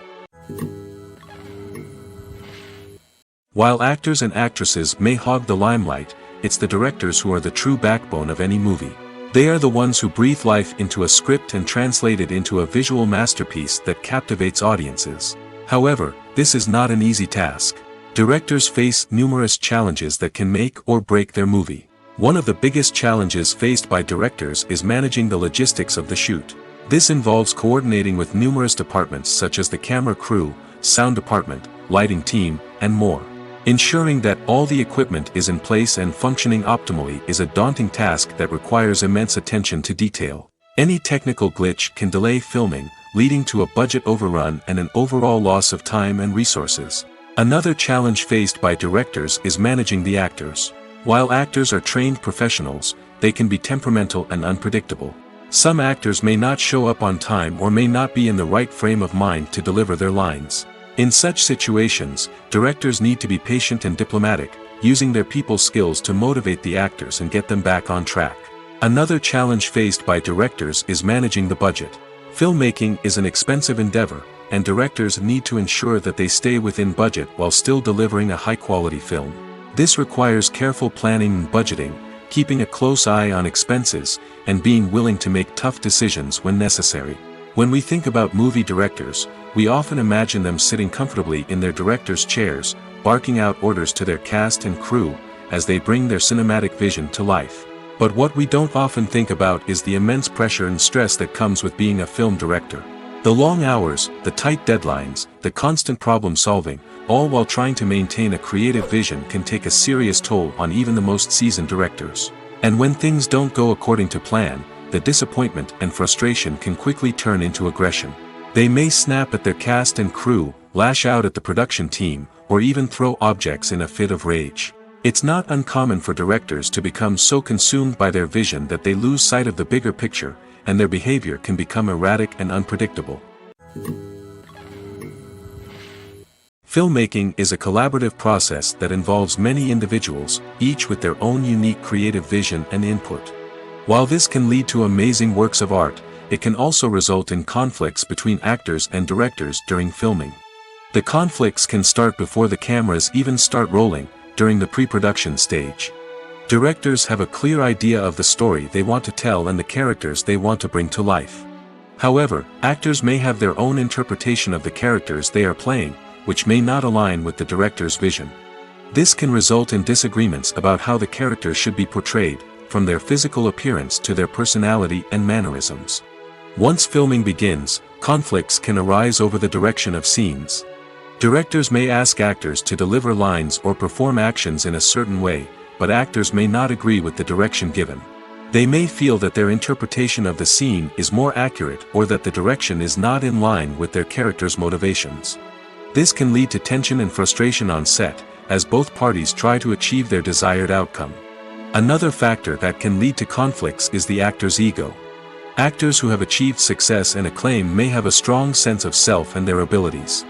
While actors and actresses may hog the limelight, it's the directors who are the true backbone of any movie. They are the ones who breathe life into a script and translate it into a visual masterpiece that captivates audiences. However, this is not an easy task. Directors face numerous challenges that can make or break their movie. One of the biggest challenges faced by directors is managing the logistics of the shoot. This involves coordinating with numerous departments such as the camera crew, sound department, lighting team, and more. Ensuring that all the equipment is in place and functioning optimally is a daunting task that requires immense attention to detail. Any technical glitch can delay filming, leading to a budget overrun and an overall loss of time and resources. Another challenge faced by directors is managing the actors. While actors are trained professionals, they can be temperamental and unpredictable. Some actors may not show up on time or may not be in the right frame of mind to deliver their lines. In such situations, directors need to be patient and diplomatic, using their people skills to motivate the actors and get them back on track. Another challenge faced by directors is managing the budget. Filmmaking is an expensive endeavor, and directors need to ensure that they stay within budget while still delivering a high-quality film. This requires careful planning and budgeting, keeping a close eye on expenses, and being willing to make tough decisions when necessary. When we think about movie directors, we often imagine them sitting comfortably in their director's chairs, barking out orders to their cast and crew, as they bring their cinematic vision to life. But what we don't often think about is the immense pressure and stress that comes with being a film director. The long hours, the tight deadlines, the constant problem solving, all while trying to maintain a creative vision can take a serious toll on even the most seasoned directors. And when things don't go according to plan, the disappointment and frustration can quickly turn into aggression. They may snap at their cast and crew, lash out at the production team, or even throw objects in a fit of rage. It's not uncommon for directors to become so consumed by their vision that they lose sight of the bigger picture, and their behavior can become erratic and unpredictable. Filmmaking is a collaborative process that involves many individuals, each with their own unique creative vision and input. While this can lead to amazing works of art, it can also result in conflicts between actors and directors during filming. The conflicts can start before the cameras even start rolling, during the pre-production stage. Directors have a clear idea of the story they want to tell and the characters they want to bring to life. However, actors may have their own interpretation of the characters they are playing, which may not align with the director's vision. This can result in disagreements about how the characters should be portrayed, from their physical appearance to their personality and mannerisms. Once filming begins, Conflicts can arise over the direction of scenes. Directors may ask actors to deliver lines or perform actions in a certain way, but actors may not agree with the direction given. They may feel that their interpretation of the scene is more accurate or that the direction is not in line with their character's motivations. This can lead to tension and frustration on set, as both parties try to achieve their desired outcome. Another factor that can lead to conflicts is the actor's ego. Actors who have achieved success and acclaim may have a strong sense of self and their abilities.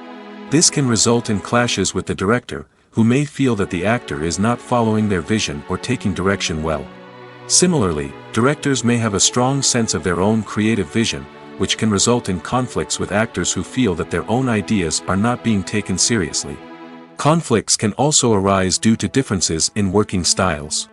This can result in clashes with the director, who may feel that the actor is not following their vision or taking direction well. Similarly, directors may have a strong sense of their own creative vision, which can result in conflicts with actors who feel that their own ideas are not being taken seriously. Conflicts can also arise due to differences in working styles.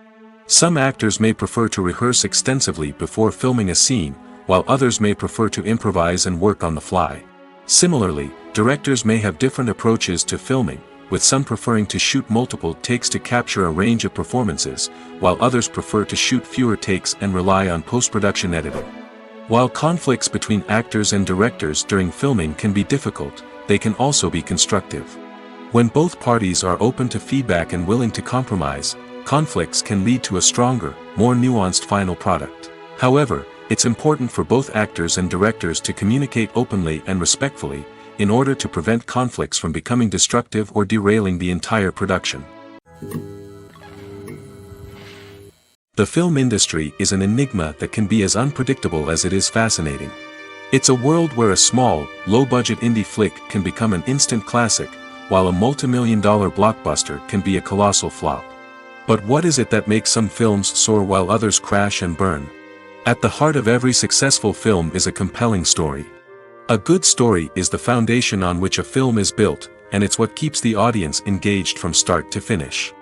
Some actors may prefer to rehearse extensively before filming a scene, while others may prefer to improvise and work on the fly. Similarly, directors may have different approaches to filming, with some preferring to shoot multiple takes to capture a range of performances, while others prefer to shoot fewer takes and rely on post-production editing. While conflicts between actors and directors during filming can be difficult, they can also be constructive. When both parties are open to feedback and willing to compromise, conflicts can lead to a stronger, more nuanced final product. However, it's important for both actors and directors to communicate openly and respectfully, in order to prevent conflicts from becoming destructive or derailing the entire production. The film industry is an enigma that can be as unpredictable as it is fascinating. It's a world where a small, low-budget indie flick can become an instant classic, while a multi-million-dollar blockbuster can be a colossal flop. But what is it that makes some films soar while others crash and burn? At the heart of every successful film is a compelling story. A good story is the foundation on which a film is built, and it's what keeps the audience engaged from start to finish.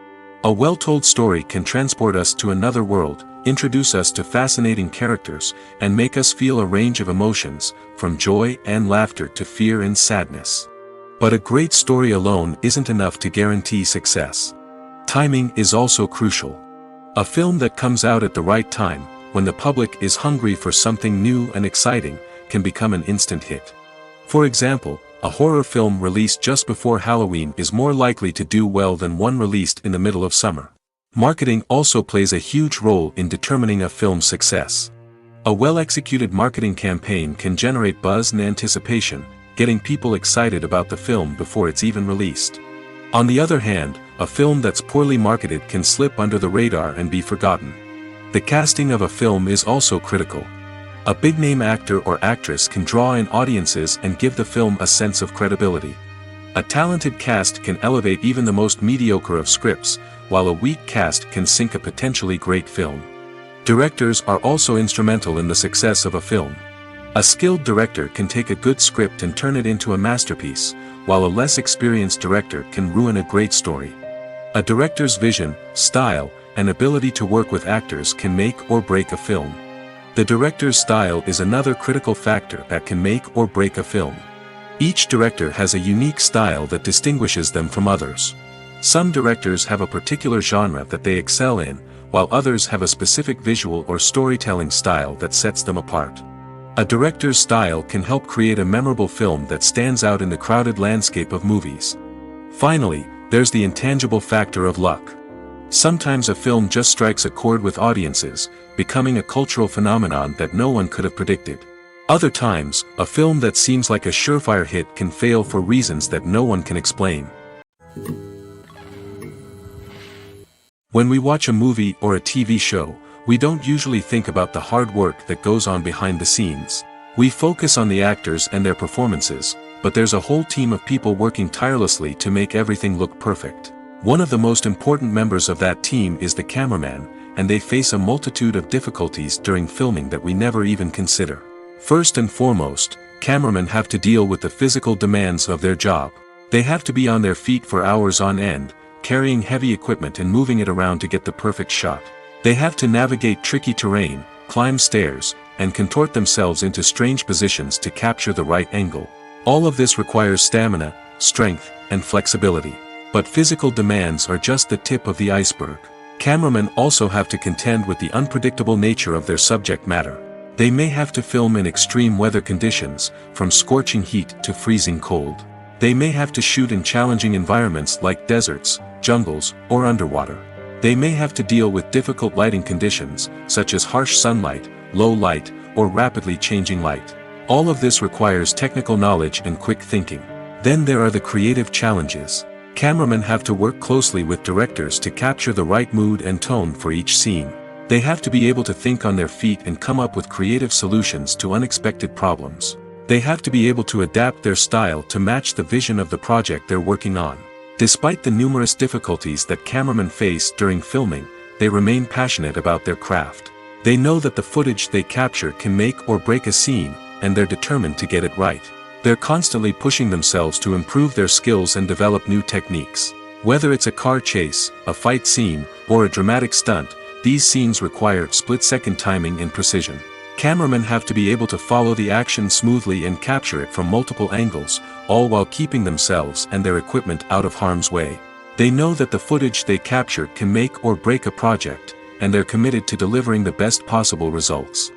A well-told story can transport us to another world, introduce us to fascinating characters, and make us feel a range of emotions, from joy and laughter to fear and sadness. But a great story alone isn't enough to guarantee success. Timing is also crucial. A film that comes out at the right time, when the public is hungry for something new and exciting, can become an instant hit. For example, a horror film released just before Halloween is more likely to do well than one released in the middle of summer. Marketing also plays a huge role in determining a film's success. A well-executed marketing campaign can generate buzz and anticipation, getting people excited about the film before it's even released. On the other hand, a film that's poorly marketed can slip under the radar and be forgotten. The casting of a film is also critical. A big-name actor or actress can draw in audiences and give the film a sense of credibility. A talented cast can elevate even the most mediocre of scripts, while a weak cast can sink a potentially great film. Directors are also instrumental in the success of a film. A skilled director can take a good script and turn it into a masterpiece, while a less experienced director can ruin a great story. A director's vision, style, and ability to work with actors can make or break a film. The director's style is another critical factor that can make or break a film. Each director has a unique style that distinguishes them from others. Some directors have a particular genre that they excel in, while others have a specific visual or storytelling style that sets them apart. A director's style can help create a memorable film that stands out in the crowded landscape of movies. Finally, there's the intangible factor of luck. Sometimes a film just strikes a chord with audiences, becoming a cultural phenomenon that no one could have predicted. Other times, a film that seems like a surefire hit can fail for reasons that no one can explain. When we watch a movie or a TV show, we don't usually think about the hard work that goes on behind the scenes. We focus on the actors and their performances, but there's a whole team of people working tirelessly to make everything look perfect. One of the most important members of that team is the cameraman, and they face a multitude of difficulties during filming that we never even consider. First and foremost, cameramen have to deal with the physical demands of their job. They have to be on their feet for hours on end, carrying heavy equipment and moving it around to get the perfect shot. They have to navigate tricky terrain, climb stairs, and contort themselves into strange positions to capture the right angle. All of this requires stamina, strength, and flexibility. But physical demands are just the tip of the iceberg. Cameramen also have to contend with the unpredictable nature of their subject matter. They may have to film in extreme weather conditions, from scorching heat to freezing cold. They may have to shoot in challenging environments like deserts, jungles, or underwater. They may have to deal with difficult lighting conditions, such as harsh sunlight, low light, or rapidly changing light. All of this requires technical knowledge and quick thinking. Then there are the creative challenges. Cameramen have to work closely with directors to capture the right mood and tone for each scene. They have to be able to think on their feet and come up with creative solutions to unexpected problems. They have to be able to adapt their style to match the vision of the project they're working on. Despite the numerous difficulties that cameramen face during filming, they remain passionate about their craft. They know that the footage they capture can make or break a scene, and they're determined to get it right. They're constantly pushing themselves to improve their skills and develop new techniques. Whether it's a car chase, a fight scene, or a dramatic stunt, these scenes require split-second timing and precision. Cameramen have to be able to follow the action smoothly and capture it from multiple angles, all while keeping themselves and their equipment out of harm's way. They know that the footage they capture can make or break a project, and they're committed to delivering the best possible results.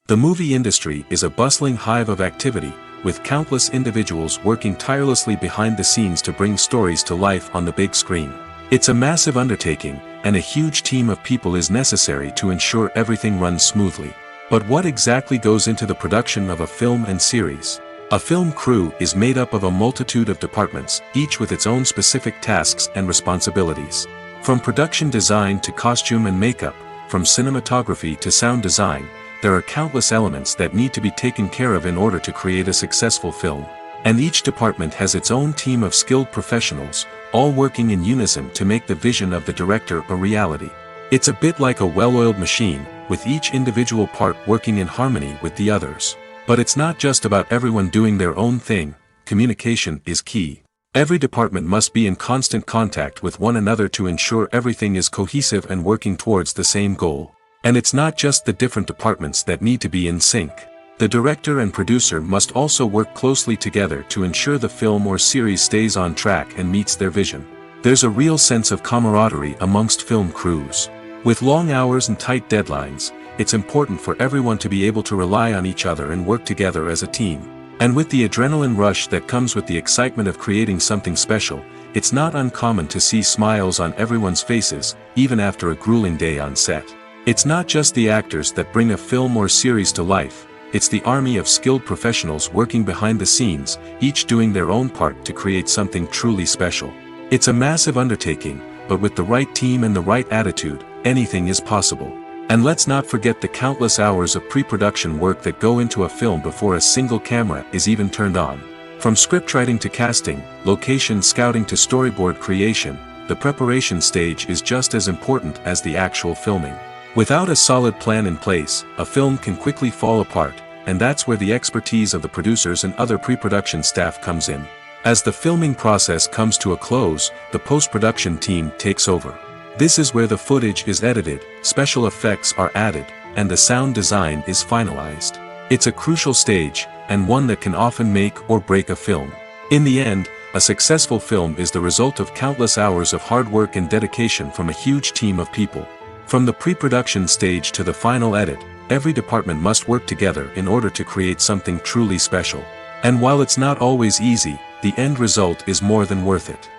The movie industry is a bustling hive of activity, with countless individuals working tirelessly behind the scenes to bring stories to life on the big screen. It's a massive undertaking, and a huge team of people is necessary to ensure everything runs smoothly. But what exactly goes into the production of a film and series? A film crew is made up of a multitude of departments, each with its own specific tasks and responsibilities. From production design to costume and makeup, from cinematography to sound design, there are countless elements that need to be taken care of in order to create a successful film. And each department has its own team of skilled professionals, all working in unison to make the vision of the director a reality. It's a bit like a well-oiled machine, with each individual part working in harmony with the others. But it's not just about everyone doing their own thing. Communication is key. Every department must be in constant contact with one another to ensure everything is cohesive and working towards the same goal. And it's not just the different departments that need to be in sync. The director and producer must also work closely together to ensure the film or series stays on track and meets their vision. There's a real sense of camaraderie amongst film crews. With long hours and tight deadlines, it's important for everyone to be able to rely on each other and work together as a team. And with the adrenaline rush that comes with the excitement of creating something special, it's not uncommon to see smiles on everyone's faces, even after a grueling day on set. It's not just the actors that bring a film or series to life, it's the army of skilled professionals working behind the scenes, each doing their own part to create something truly special. It's a massive undertaking, but with the right team and the right attitude, anything is possible. And let's not forget the countless hours of pre-production work that go into a film before a single camera is even turned on. From scriptwriting to casting, location scouting to storyboard creation, the preparation stage is just as important as the actual filming. Without a solid plan in place, a film can quickly fall apart, and that's where the expertise of the producers and other pre-production staff comes in. As the filming process comes to a close, the post-production team takes over. This is where the footage is edited, special effects are added, and the sound design is finalized. It's a crucial stage, and one that can often make or break a film. In the end, a successful film is the result of countless hours of hard work and dedication from a huge team of people. From the pre-production stage to the final edit, every department must work together in order to create something truly special. And while it's not always easy, the end result is more than worth it.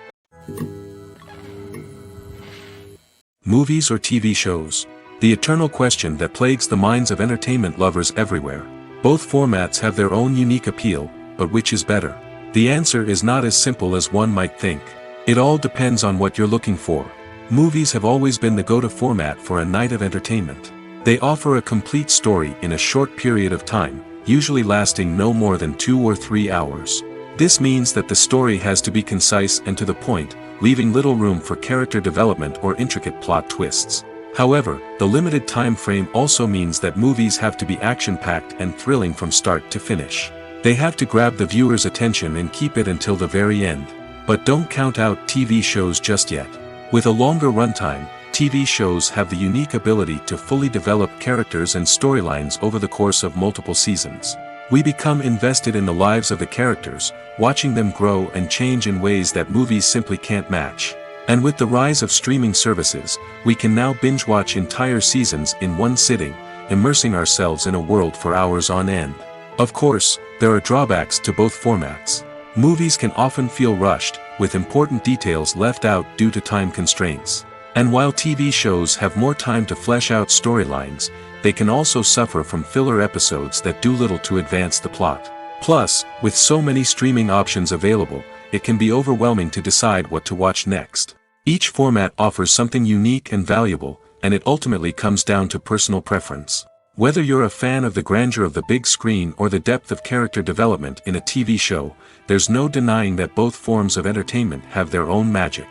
Movies or TV shows? The eternal question that plagues the minds of entertainment lovers everywhere. Both formats have their own unique appeal, but which is better? The answer is not as simple as one might think. It all depends on what you're looking for. Movies have always been the go-to format for a night of entertainment. They offer a complete story in a short period of time, usually lasting no more than 2 or 3 hours. This means that the story has to be concise and to the point, leaving little room for character development or intricate plot twists. However, the limited time frame also means that movies have to be action-packed and thrilling from start to finish. They have to grab the viewer's attention and keep it until the very end. But don't count out TV shows just yet. With a longer runtime, TV shows have the unique ability to fully develop characters and storylines over the course of multiple seasons. We become invested in the lives of the characters, watching them grow and change in ways that movies simply can't match. And with the rise of streaming services, we can now binge-watch entire seasons in one sitting, immersing ourselves in a world for hours on end. Of course, there are drawbacks to both formats. Movies can often feel rushed, with important details left out due to time constraints. And while TV shows have more time to flesh out storylines, they can also suffer from filler episodes that do little to advance the plot. Plus, with so many streaming options available, it can be overwhelming to decide what to watch next. Each format offers something unique and valuable, and it ultimately comes down to personal preference. Whether you're a fan of the grandeur of the big screen or the depth of character development in a TV show, there's no denying that both forms of entertainment have their own magic.